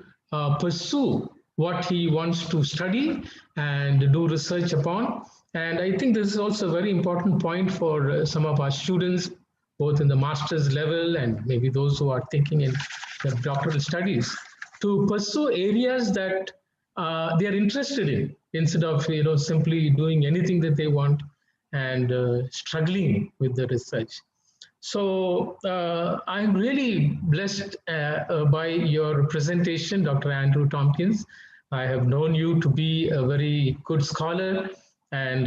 pursue what he wants to study and do research upon. And I think this is also a very important point for some of our students, both in the master's level and maybe those who are thinking in the doctoral studies, to pursue areas that they are interested in, instead of simply doing anything that they want and struggling with the research. So I'm really blessed by your presentation, Dr. Andrew Topkins. I have known you to be a very good scholar, and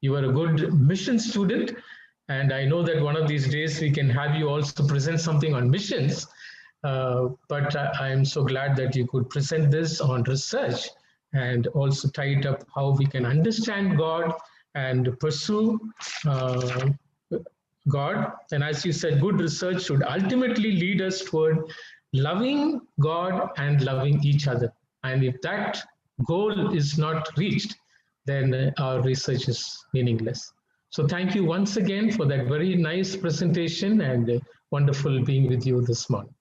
you are a good mission student. And I know that one of these days we can have you also present something on missions. But I am so glad that you could present this on research and also tie it up how we can understand God and pursue God. And as you said, good research should ultimately lead us toward loving God and loving each other. And if that goal is not reached, then our research is meaningless. So thank you once again for that very nice presentation, and wonderful being with you this morning.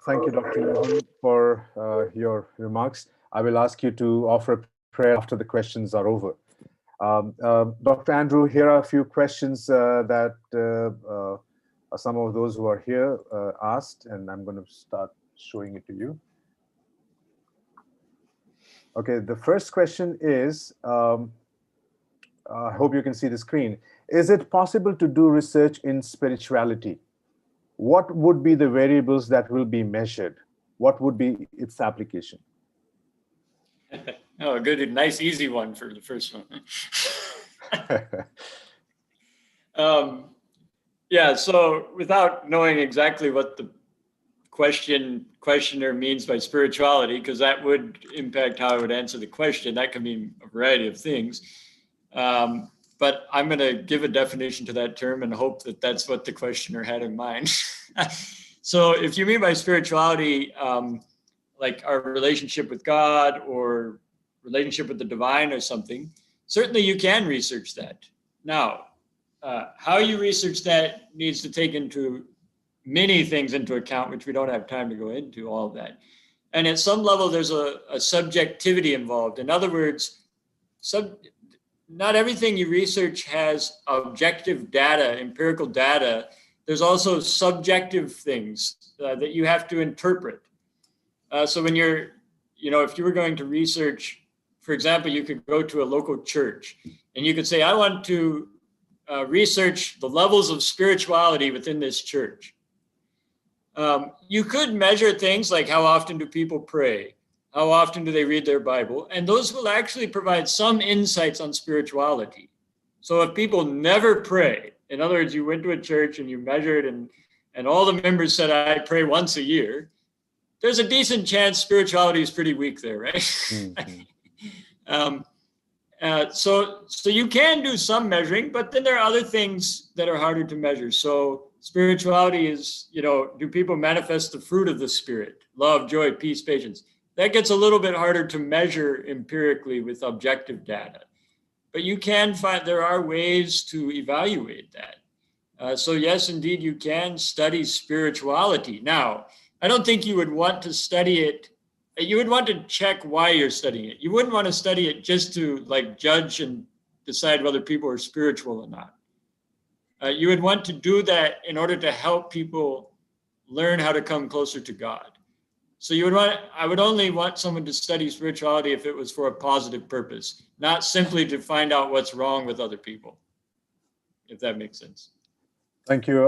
Thank you, Dr. Mohan, for your remarks. I will ask you to offer a prayer after the questions are over. Dr. Andrew, here are a few questions that some of those who are here asked, and I'm going to start showing it to you. Okay, the first question is, I hope you can see the screen. Is it possible to do research in spirituality? What would be the variables that will be measured? What would be its application? Oh, good, nice, easy one for the first one. Yeah, so without knowing exactly what the questioner means by spirituality, because that would impact how I would answer the question. That could mean a variety of things. But I'm going to give a definition to that term and hope that that's what the questioner had in mind. So if you mean by spirituality, like our relationship with God or relationship with the divine or something, certainly you can research that. Now, how you research that needs to take into many things into account, which we don't have time to go into all of that. And at some level, there's a subjectivity involved. In other words, not everything you research has objective data, empirical data. There's also subjective things that you have to interpret. So when you're, if you were going to research, for example, you could go to a local church and you could say, I want to research the levels of spirituality within this church. You could measure things like how often do people pray? How often do they read their Bible? And those will actually provide some insights on spirituality. So if people never pray, in other words, you went to a church and you measured and all the members said, I pray once a year, there's a decent chance spirituality is pretty weak there, right? Mm-hmm. So you can do some measuring, but then there are other things that are harder to measure. So spirituality is, do people manifest the fruit of the Spirit? Love, joy, peace, patience. That gets a little bit harder to measure empirically with objective data. But you can find, there are ways to evaluate that. So yes, indeed, you can study spirituality. Now, I don't think you would want to study it. You would want to check why you're studying it. You wouldn't want to study it just to judge and decide whether people are spiritual or not. You would want to do that in order to help people learn how to come closer to God. So I would only want someone to study spirituality if it was for a positive purpose, not simply to find out what's wrong with other people, if that makes sense. Thank you,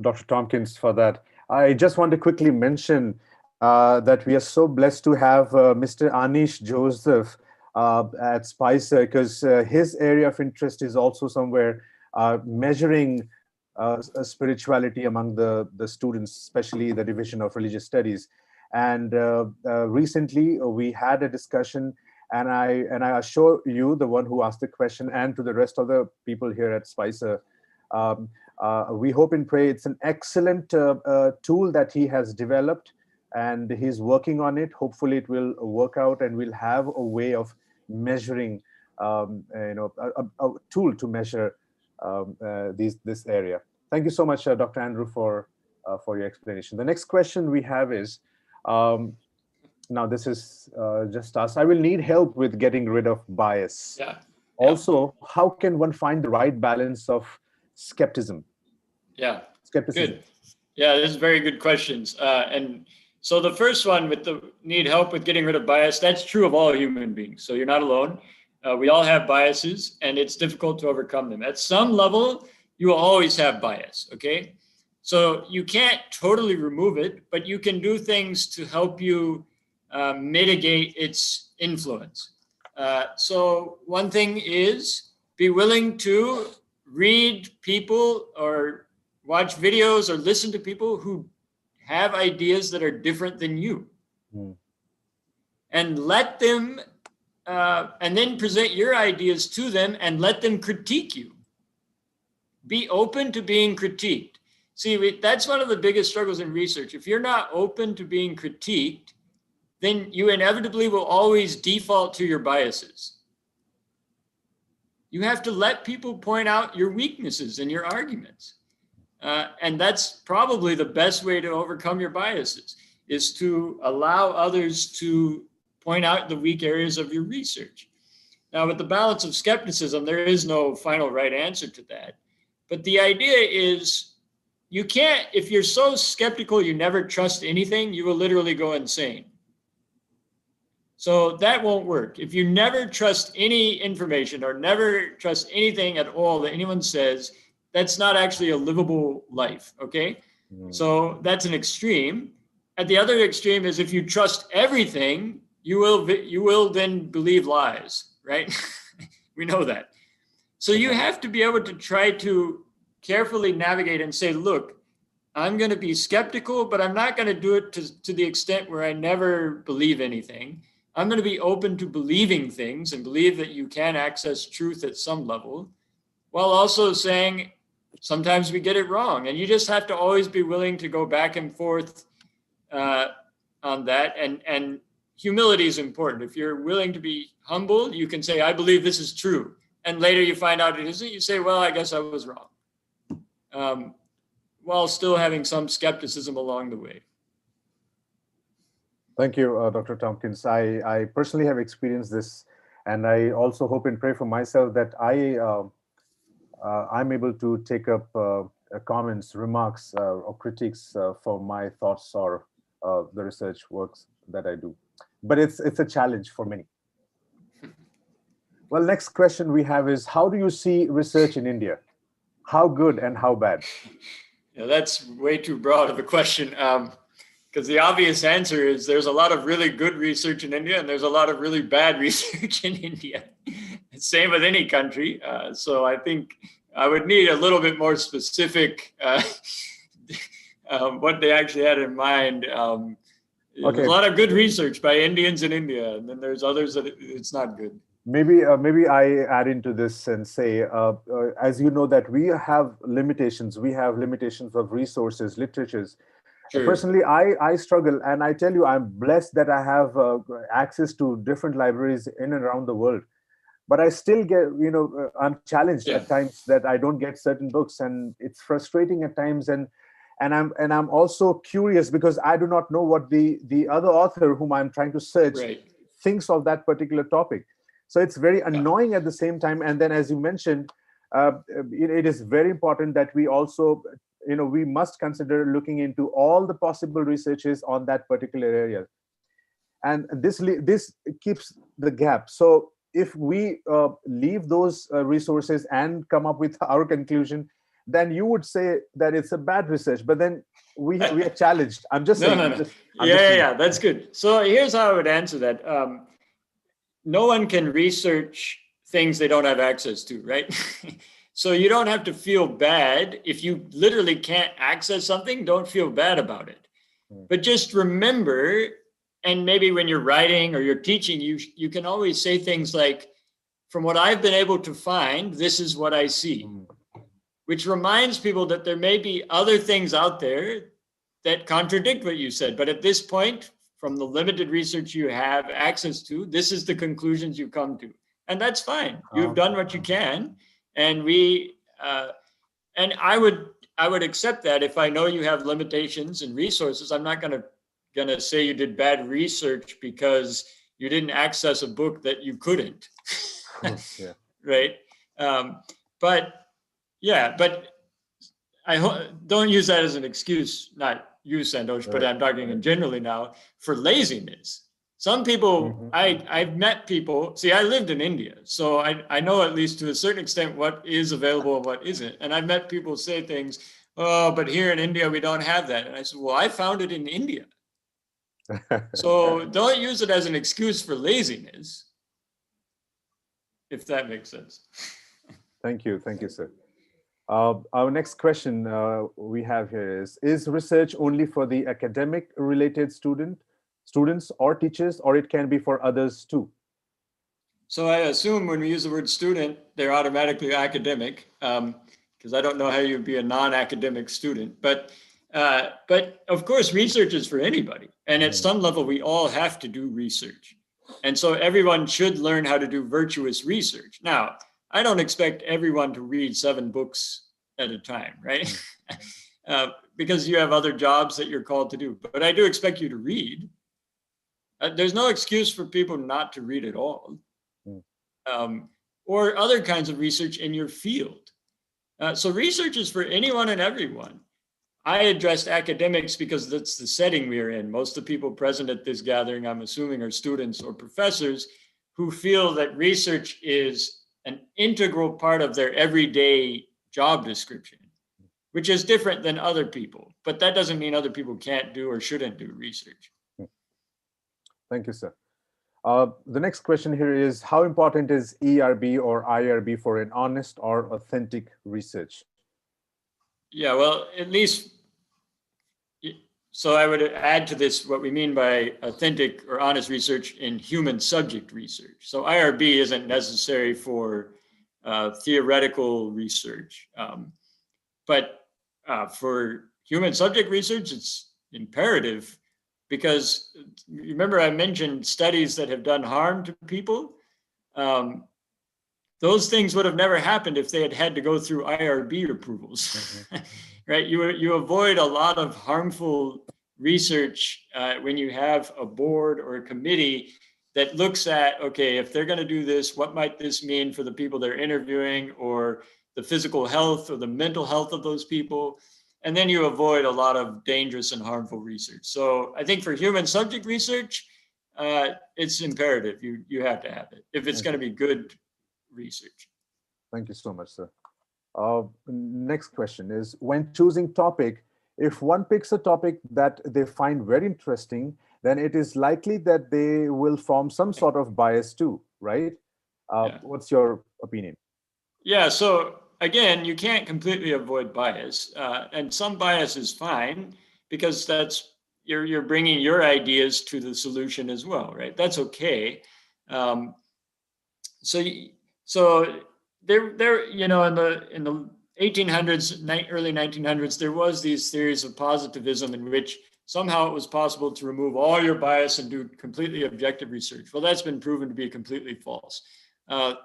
Dr. Topkins, for that. I just want to quickly mention that we are so blessed to have Mr. Anish Joseph at Spicer, because his area of interest is also somewhere measuring spirituality among the students, especially the Division of Religious Studies. And recently we had a discussion, and I assure you, the one who asked the question, and to the rest of the people here at Spicer, we hope and pray it's an excellent tool that he has developed, and he's working on it. Hopefully it will work out, and we'll have a way of measuring, a tool to measure this area. Thank you so much, Dr. Andrew, for your explanation. The next question we have is, now this is just us. I will need help with getting rid of bias. Yeah. Also, how can one find the right balance of skepticism? Yeah. Skepticism. Good. Yeah, this is very good questions. And so the first one, with the need help with getting rid of bias, that's true of all human beings. So you're not alone. We all have biases, and it's difficult to overcome them. At some level, you will always have bias, okay? So you can't totally remove it, but you can do things to help you mitigate its influence. So one thing is be willing to read people or watch videos or listen to people who have ideas that are different than you. And let them, and then present your ideas to them and let them critique you. Be open to being critiqued. See, that's one of the biggest struggles in research. If you're not open to being critiqued, then you inevitably will always default to your biases. You have to let people point out your weaknesses in your arguments. And that's probably the best way to overcome your biases, is to allow others to point out the weak areas of your research. Now, with the balance of skepticism, there is no final right answer to that. But the idea is you can't, if you're so skeptical you never trust anything, you will literally go insane. So that won't work. If you never trust any information or never trust anything at all that anyone says, that's not actually a livable life, okay? So that's an extreme. At the other extreme is if you trust everything, you will then believe lies, right? We know that. So you have to be able to try to carefully navigate and say, look, I'm going to be skeptical, but I'm not going to do it to the extent where I never believe anything. I'm going to be open to believing things and believe that you can access truth at some level, while also saying sometimes we get it wrong. And you just have to always be willing to go back and forth on that. And humility is important. If you're willing to be humble, you can say, I believe this is true. And later you find out it isn't. You say, well, I guess I was wrong. While still having some skepticism along the way. Thank you, Dr. Topkins. I personally have experienced this, and I also hope and pray for myself that I'm able to take up comments, remarks, or critiques for my thoughts or the research works that I do. But it's a challenge for many. Well, next question we have is, how do you see research in India? How good and how bad? Yeah, that's way too broad of a question. Because the obvious answer is there's a lot of really good research in India and there's a lot of really bad research in India. Same with any country. So I think I would need a little bit more specific what they actually had in mind. There's a lot of good research by Indians in India, and then there's others that it's not good. Maybe I add into this and say, as you know, that we have limitations. We have limitations of resources, literatures. Sure. Personally, I struggle, and I tell you, I'm blessed that I have access to different libraries in and around the world. But I still get, I'm challenged at times that I don't get certain books, and it's frustrating at times. And I'm also curious because I do not know what the other author whom I'm trying to search thinks of that particular topic. So it's very annoying at the same time. And then, as you mentioned, it is very important that we also, we must consider looking into all the possible researches on that particular area. And this keeps the gap. So if we leave those resources and come up with our conclusion, then you would say that it's a bad research. But then we are challenged. I'm just saying. No. Yeah, that's good. So here's how I would answer that. No one can research things they don't have access to, right? So you don't have to feel bad. If you literally can't access something, don't feel bad about it. But just remember, and maybe when you're writing or you're teaching, you can always say things like, from what I've been able to find, this is what I see. Which reminds people that there may be other things out there that contradict what you said. But at this point, from the limited research you have access to, this is the conclusions you come to. And that's fine. You've done what you can. And I would accept that. If I know you have limitations and resources, I'm not gonna say you did bad research because you didn't access a book that you couldn't. Right? But I don't use that as an excuse, not you, Santosh, but I'm talking in generally now, for laziness. Some people, I've met people, see, I lived in India, so I know at least to a certain extent what is available and what isn't. And I've met people say things, oh, but here in India, we don't have that. And I said, well, I found it in India. So don't use it as an excuse for laziness, if that makes sense. Thank you, sir. Our next question we have here is research only for the academic related students or teachers, or it can be for others too? So I assume when we use the word student, they're automatically academic, because I don't know how you'd be a non-academic student. But of course, research is for anybody. And at some level, we all have to do research. And so everyone should learn how to do virtuous research. Now, I don't expect everyone to read 7 books at a time, right? Because you have other jobs that you're called to do. But I do expect you to read. There's no excuse for people not to read at all. Or other kinds of research in your field. So research is for anyone and everyone. I addressed academics because that's the setting we're in. Most of the people present at this gathering, I'm assuming, are students or professors who feel that research is an integral part of their everyday job description, which is different than other people. But that doesn't mean other people can't do or shouldn't do research. Thank you, sir. The next question here is, how important is ERB or IRB for an honest or authentic research? Yeah, well, at least, so I would add to this what we mean by authentic or honest research in human subject research. So IRB isn't necessary for theoretical research, but for human subject research, it's imperative, because remember I mentioned studies that have done harm to people. Those things would have never happened if they had had to go through IRB approvals, right? You avoid a lot of harmful research when you have a board or a committee that looks at, okay, if they're going to do this, what might this mean for the people they're interviewing, or the physical health or the mental health of those people? And then you avoid a lot of dangerous and harmful research. So I think for human subject research, it's imperative. You have to have it if it's going to be good research. Thank you so much, sir. Next question is, when choosing topic, if one picks a topic that they find very interesting, then it is likely that they will form some sort of bias too, right? Yeah. What's your opinion? Yeah, so again, you can't completely avoid bias, and some bias is fine, because that's you're bringing your ideas to the solution as well, right? That's okay. So there, in the 1800s, early 1900s, there was these theories of positivism in which somehow it was possible to remove all your bias and do completely objective research. Well, that's been proven to be completely false.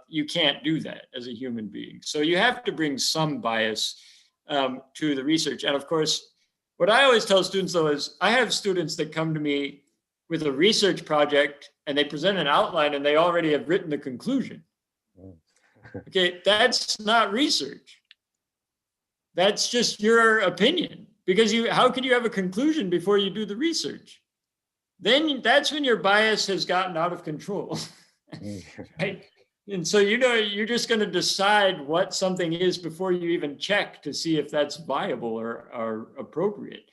You can't do that as a human being. So you have to bring some bias to the research. And of course, what I always tell students, though, is I have students that come to me with a research project and they present an outline and they already have written the conclusion. Okay, that's not research. That's just your opinion, because how could you have a conclusion before you do the research? Then that's when your bias has gotten out of control. Right? And so, you're just going to decide what something is before you even check to see if that's viable or appropriate.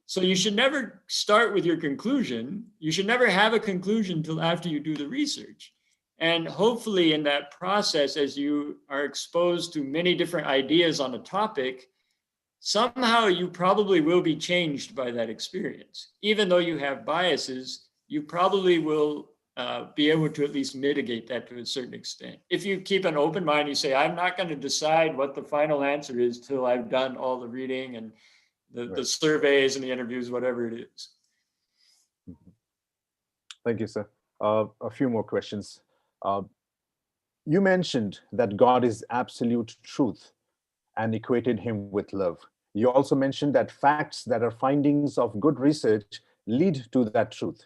So you should never start with your conclusion. You should never have a conclusion until after you do the research. And hopefully in that process, as you are exposed to many different ideas on a topic, somehow you probably will be changed by that experience. Even though you have biases, you probably will be able to at least mitigate that to a certain extent. If you keep an open mind, you say, I'm not going to decide what the final answer is till I've done all the reading and the surveys and the interviews, whatever it is. Thank you, sir. A few more questions. You mentioned that God is absolute truth and equated him with love. You also mentioned that facts that are findings of good research lead to that truth.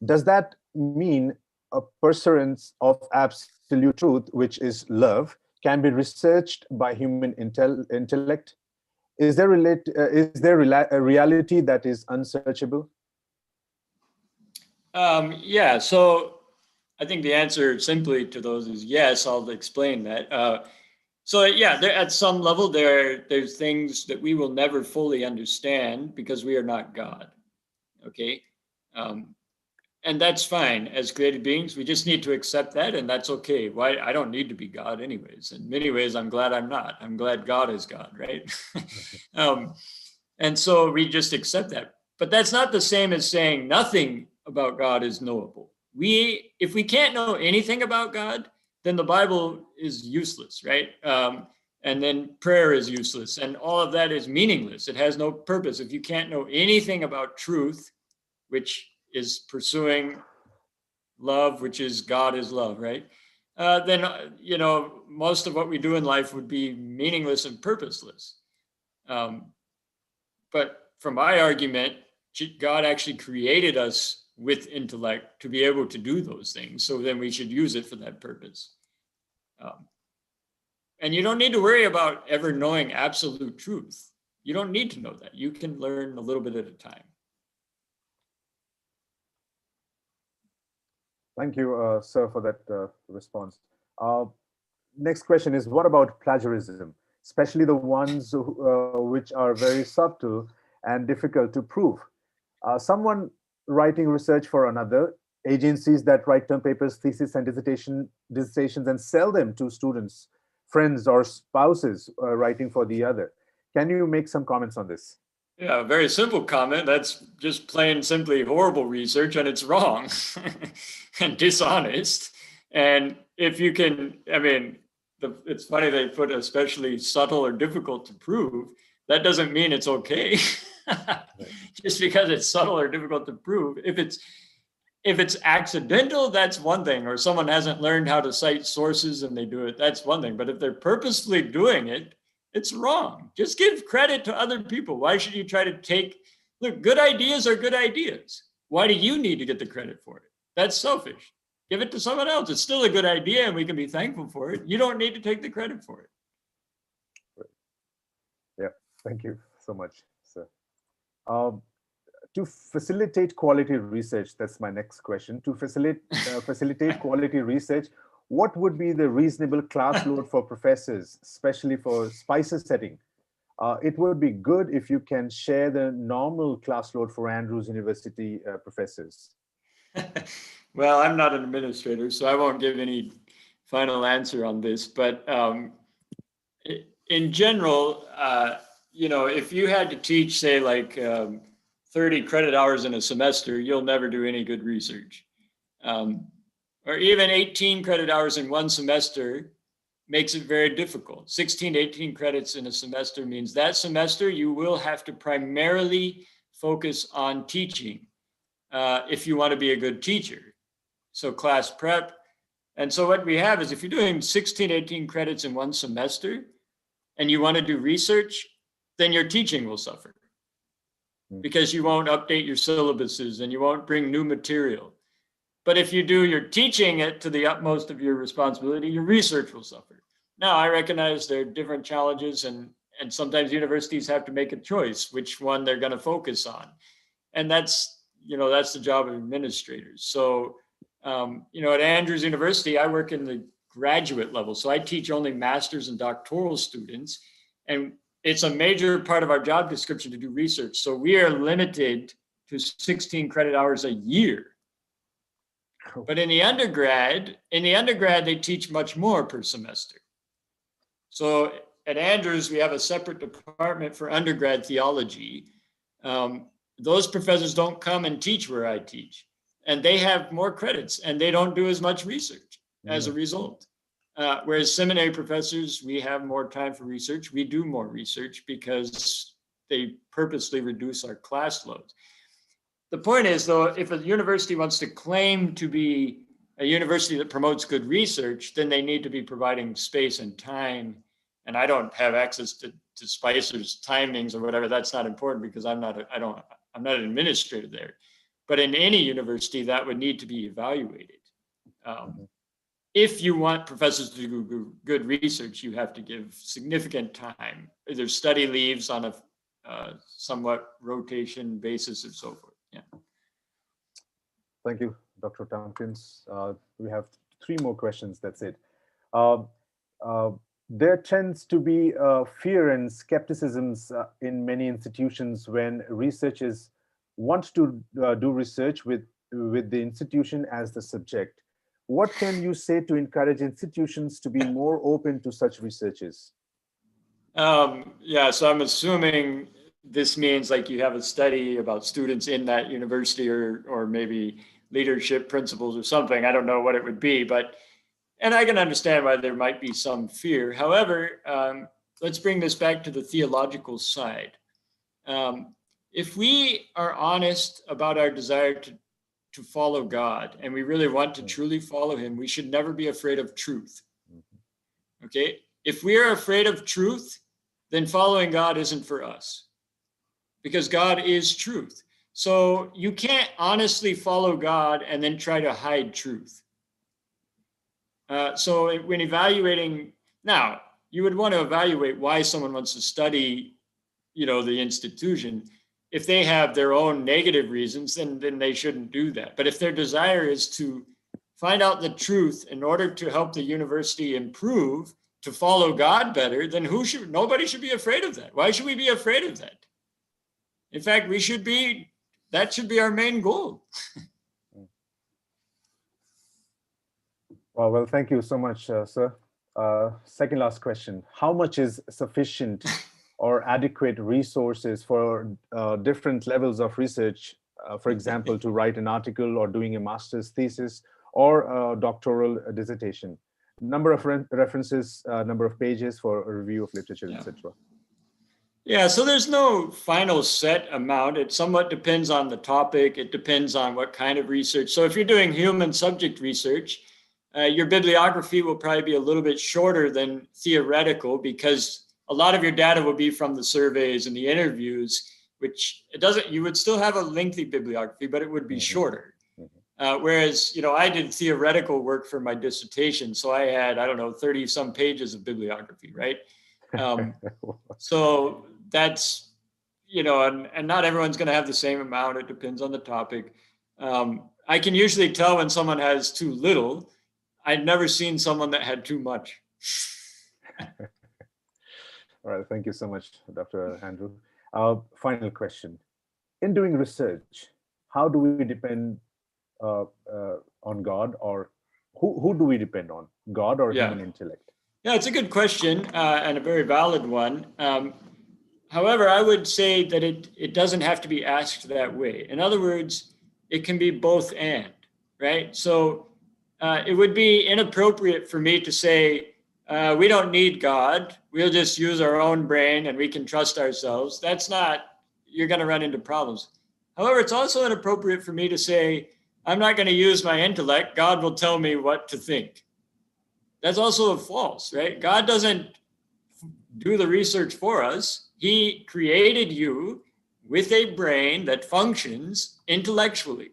Does that mean a pursuance of absolute truth, which is love, can be researched by human intellect? Is there a reality that is unsearchable? Yeah, so I think the answer simply to those is yes. I'll explain that. So yeah, at some level, there's things that we will never fully understand because we are not God. Okay, and that's fine. As created beings, we just need to accept that, and that's okay. Why? I don't need to be God, anyways. In many ways, I'm glad I'm not. I'm glad God is God, right? And so we just accept that. But that's not the same as saying nothing about God is knowable. If we can't know anything about God, then the Bible is useless, right? And then prayer is useless, and all of that is meaningless. It has no purpose. If you can't know anything about truth, which is pursuing love, which is God is love, right? Then, most of what we do in life would be meaningless and purposeless. But from my argument, God actually created us with intellect to be able to do those things. So then we should use it for that purpose. And you don't need to worry about ever knowing absolute truth. You don't need to know that. You can learn a little bit at a time. Thank you, sir, for that response. Next question is, what about plagiarism, especially the ones which are very subtle and difficult to prove? Someone writing research for another, agencies that write term papers, thesis, and dissertations and sell them to students, friends, or spouses writing for the other. Can you make some comments on this? Yeah, a very simple comment. That's just plain simply horrible research, and it's wrong and dishonest. And if you can, I mean, it's funny they put especially subtle or difficult to prove. That doesn't mean it's okay. Just because it's subtle or difficult to prove. If it's accidental, that's one thing, or someone hasn't learned how to cite sources and they do it, that's one thing. But if they're purposefully doing it, it's wrong. Just give credit to other people. Why should you try to look, good ideas are good ideas. Why do you need to get the credit for it? That's selfish. Give it to someone else. It's still a good idea and we can be thankful for it. You don't need to take the credit for it. Yeah, thank you so much, sir. To facilitate quality research, that's my next question. To facilitate quality research, what would be the reasonable class load for professors, especially for SPICER setting? It would be good if you can share the normal class load for Andrews University professors. Well, I'm not an administrator, so I won't give any final answer on this. But in general, if you had to teach, say, like 30 credit hours in a semester, you'll never do any good research. Or even 18 credit hours in one semester makes it very difficult. 16 to 18 credits in a semester means that semester you will have to primarily focus on teaching if you want to be a good teacher. So class prep. And so what we have is if you're doing 16, 18 credits in one semester and you want to do research, then your teaching will suffer because you won't update your syllabuses and you won't bring new material. But if you do your teaching it to the utmost of your responsibility, your research will suffer. Now, I recognize there are different challenges and sometimes universities have to make a choice which one they're going to focus on. And that's the job of administrators. So, at Andrews University, I work in the graduate level. So I teach only master's and doctoral students. And it's a major part of our job description to do research. So we are limited to 16 credit hours a year. But in the undergrad, they teach much more per semester. So at Andrews, we have a separate department for undergrad theology. Those professors don't come and teach where I teach. And they have more credits and they don't do as much research as a result. Whereas seminary professors, we have more time for research. We do more research because they purposely reduce our class loads. The point is, though, if a university wants to claim to be a university that promotes good research, then they need to be providing space and time. And I don't have access to SPICER's timings or whatever. That's not important because I'm not an administrator there. But in any university, that would need to be evaluated. If you want professors to do good research, you have to give significant time, either study leaves on a somewhat rotation basis or so forth. Yeah. Thank you, Dr. Topkins. We have 3 more questions. That's it. There tends to be fear and skepticisms in many institutions when researchers want to do research with the institution as the subject. What can you say to encourage institutions to be more open to such researches? So I'm assuming this means like you have a study about students in that university or maybe leadership principles or something. I don't know what it would be, and I can understand why there might be some fear. However, let's bring this back to the theological side. If we are honest about our desire to follow God and we really want to truly follow him, we should never be afraid of truth. Okay? If we are afraid of truth, then following God isn't for us because God is truth. So you can't honestly follow God and then try to hide truth. So when evaluating, now you would want to evaluate why someone wants to study the institution. If they have their own negative reasons, then they shouldn't do that. But if their desire is to find out the truth in order to help the university improve, to follow God better, then nobody should be afraid of that. Why should we be afraid of that? In fact, that should be our main goal. Well, thank you so much, sir. Second last question. How much is sufficient or adequate resources for different levels of research, for example, to write an article or doing a master's thesis or a doctoral dissertation? Number of references, number of pages for a review of literature, etc. Yeah, so there's no final set amount. It somewhat depends on the topic. It depends on what kind of research. So if you're doing human subject research, your bibliography will probably be a little bit shorter than theoretical, because a lot of your data will be from the surveys and the interviews, which you would still have a lengthy bibliography, but it would be shorter. Whereas, I did theoretical work for my dissertation. So I had, 30 some pages of bibliography, right? So that's, and not everyone's going to have the same amount. It depends on the topic. I can usually tell when someone has too little. I'd never seen someone that had too much. All right, thank you so much, Dr. Andrew. Final question. In doing research, how do we depend on God, or who do we depend on, God or human intellect? Yeah, it's a good question and a very valid one. However, I would say that it doesn't have to be asked that way. In other words, it can be both and, right? So it would be inappropriate for me to say, we don't need God. We'll just use our own brain and we can trust ourselves. You're going to run into problems. However, it's also inappropriate for me to say, I'm not going to use my intellect. God will tell me what to think. That's also false, right? God doesn't do the research for us. He created you with a brain that functions intellectually.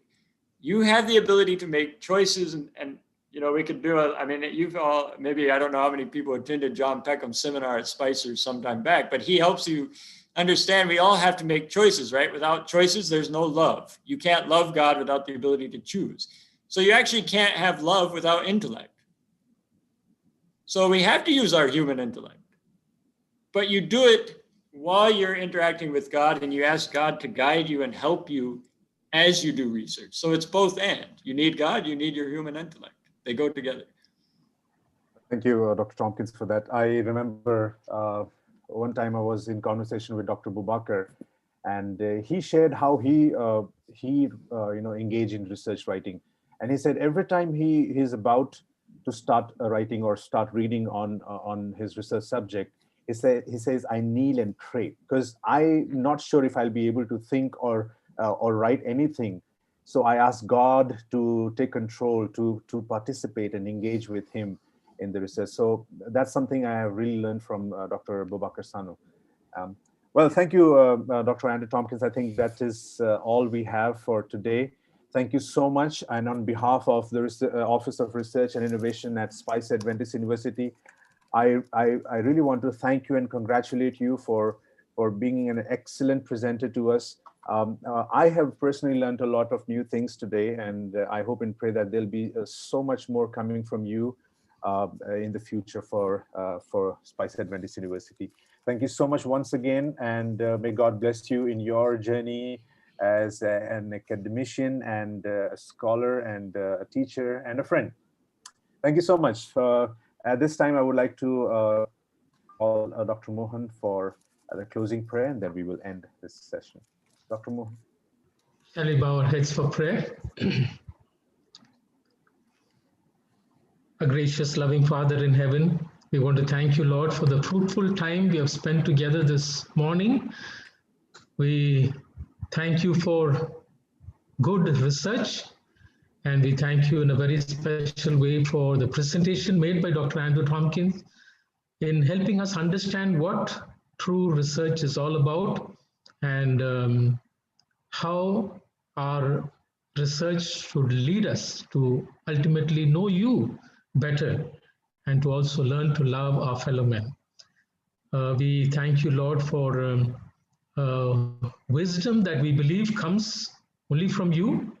You have the ability to make choices, and we could do you've all, maybe, I don't know how many people attended John Peckham's seminar at Spicer sometime back, but he helps you understand we all have to make choices, right? Without choices, there's no love. You can't love God without the ability to choose. So you actually can't have love without intellect. So we have to use our human intellect, but you do it while you're interacting with God, and you ask God to guide you and help you as you do research. So it's both and. You need God, you need your human intellect. They go together. Thank you, Dr. Topkins, for that. I remember one time I was in conversation with Dr. Bubakar, and he shared how he engaged in research writing. And he said every time he's about to start writing or start reading on his research subject, he says, I kneel and pray, because I'm not sure if I'll be able to think or write anything. So I ask God to take control, to participate and engage with him in the research. So that's something I have really learned from Dr. Bubakar Sanu. Well, thank you, Dr. Andrew Topkins. I think that is all we have for today. Thank you so much. And on behalf of the Office of Research and Innovation at Spice Adventist University, I really want to thank you and congratulate you for being an excellent presenter to us. I have personally learned a lot of new things today, and I hope and pray that there'll be so much more coming from you in the future for Spice Adventist University. Thank you so much once again, and may God bless you in your journey as an academician and a scholar and a teacher and a friend. Thank you so much. At this time, I would like to call Dr. Mohan for the closing prayer, and then we will end this session. Dr. Mohan. Shall we bow our heads for prayer? A gracious, loving Father in heaven, we want to thank you, Lord, for the fruitful time we have spent together this morning. We thank you for good research, and we thank you in a very special way for the presentation made by Dr. Andrew Topkins in helping us understand what true research is all about, and how our research should lead us to ultimately know you better and to also learn to love our fellow men. We thank you, Lord, for wisdom that we believe comes only from you,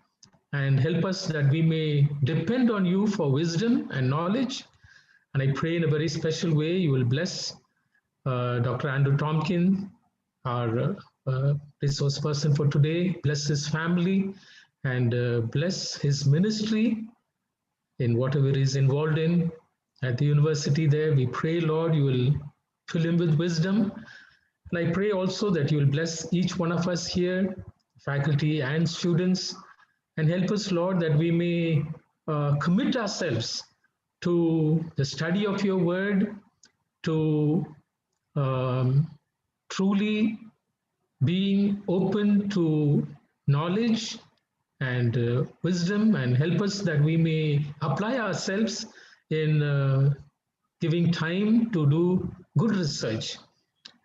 and help us that we may depend on you for wisdom and knowledge. And I pray in a very special way you will bless Dr. Andrew Tompkins, our resource person for today, bless his family, and bless his ministry in whatever he's involved in at the university there. We pray, Lord, you will fill him with wisdom. And I pray also that you will bless each one of us here, faculty and students, and help us, Lord, that we may commit ourselves to the study of your word, to truly being open to knowledge and wisdom, and help us that we may apply ourselves in giving time to do good research,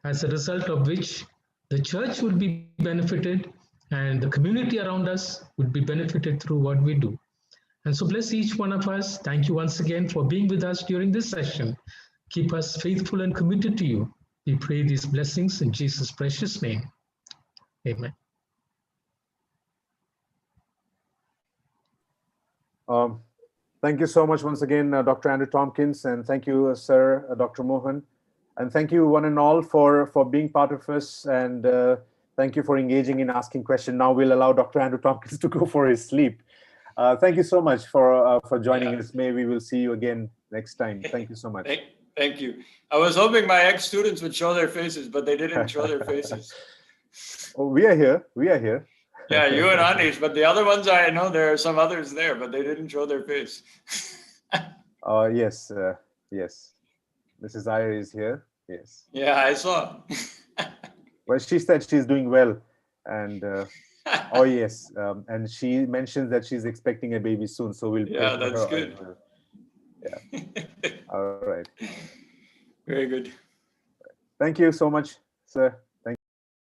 as a result of which the church would be benefited and the community around us would be benefited through what we do. And so bless each one of us. Thank you once again for being with us during this session. Keep us faithful and committed to you. We pray these blessings in Jesus' precious name. Amen. Thank you so much once again, Dr. Andrew Tompkins, and thank you, Sir Dr. Mohan. And thank you one and all for being part of us, and thank you for engaging in asking questions. Now we'll allow Dr. Andrew Tompkins to go for his sleep. Thank you so much for joining us. Maybe we will see you again next time. Thank you so much. Thank you. I was hoping my ex-students would show their faces, but they didn't show their faces. Oh, we are here. We are here. Yeah, you and Anish, but the other ones, I know there are some others there, but they didn't show their face. Yes, yes. Mrs. Iyer is here. Yes. Yeah, I saw. Well, she said she's doing well, and oh yes, and she mentions that she's expecting a baby soon, so we'll yeah, that's good. Well. Yeah. All right. Very good. Thank you so much, sir.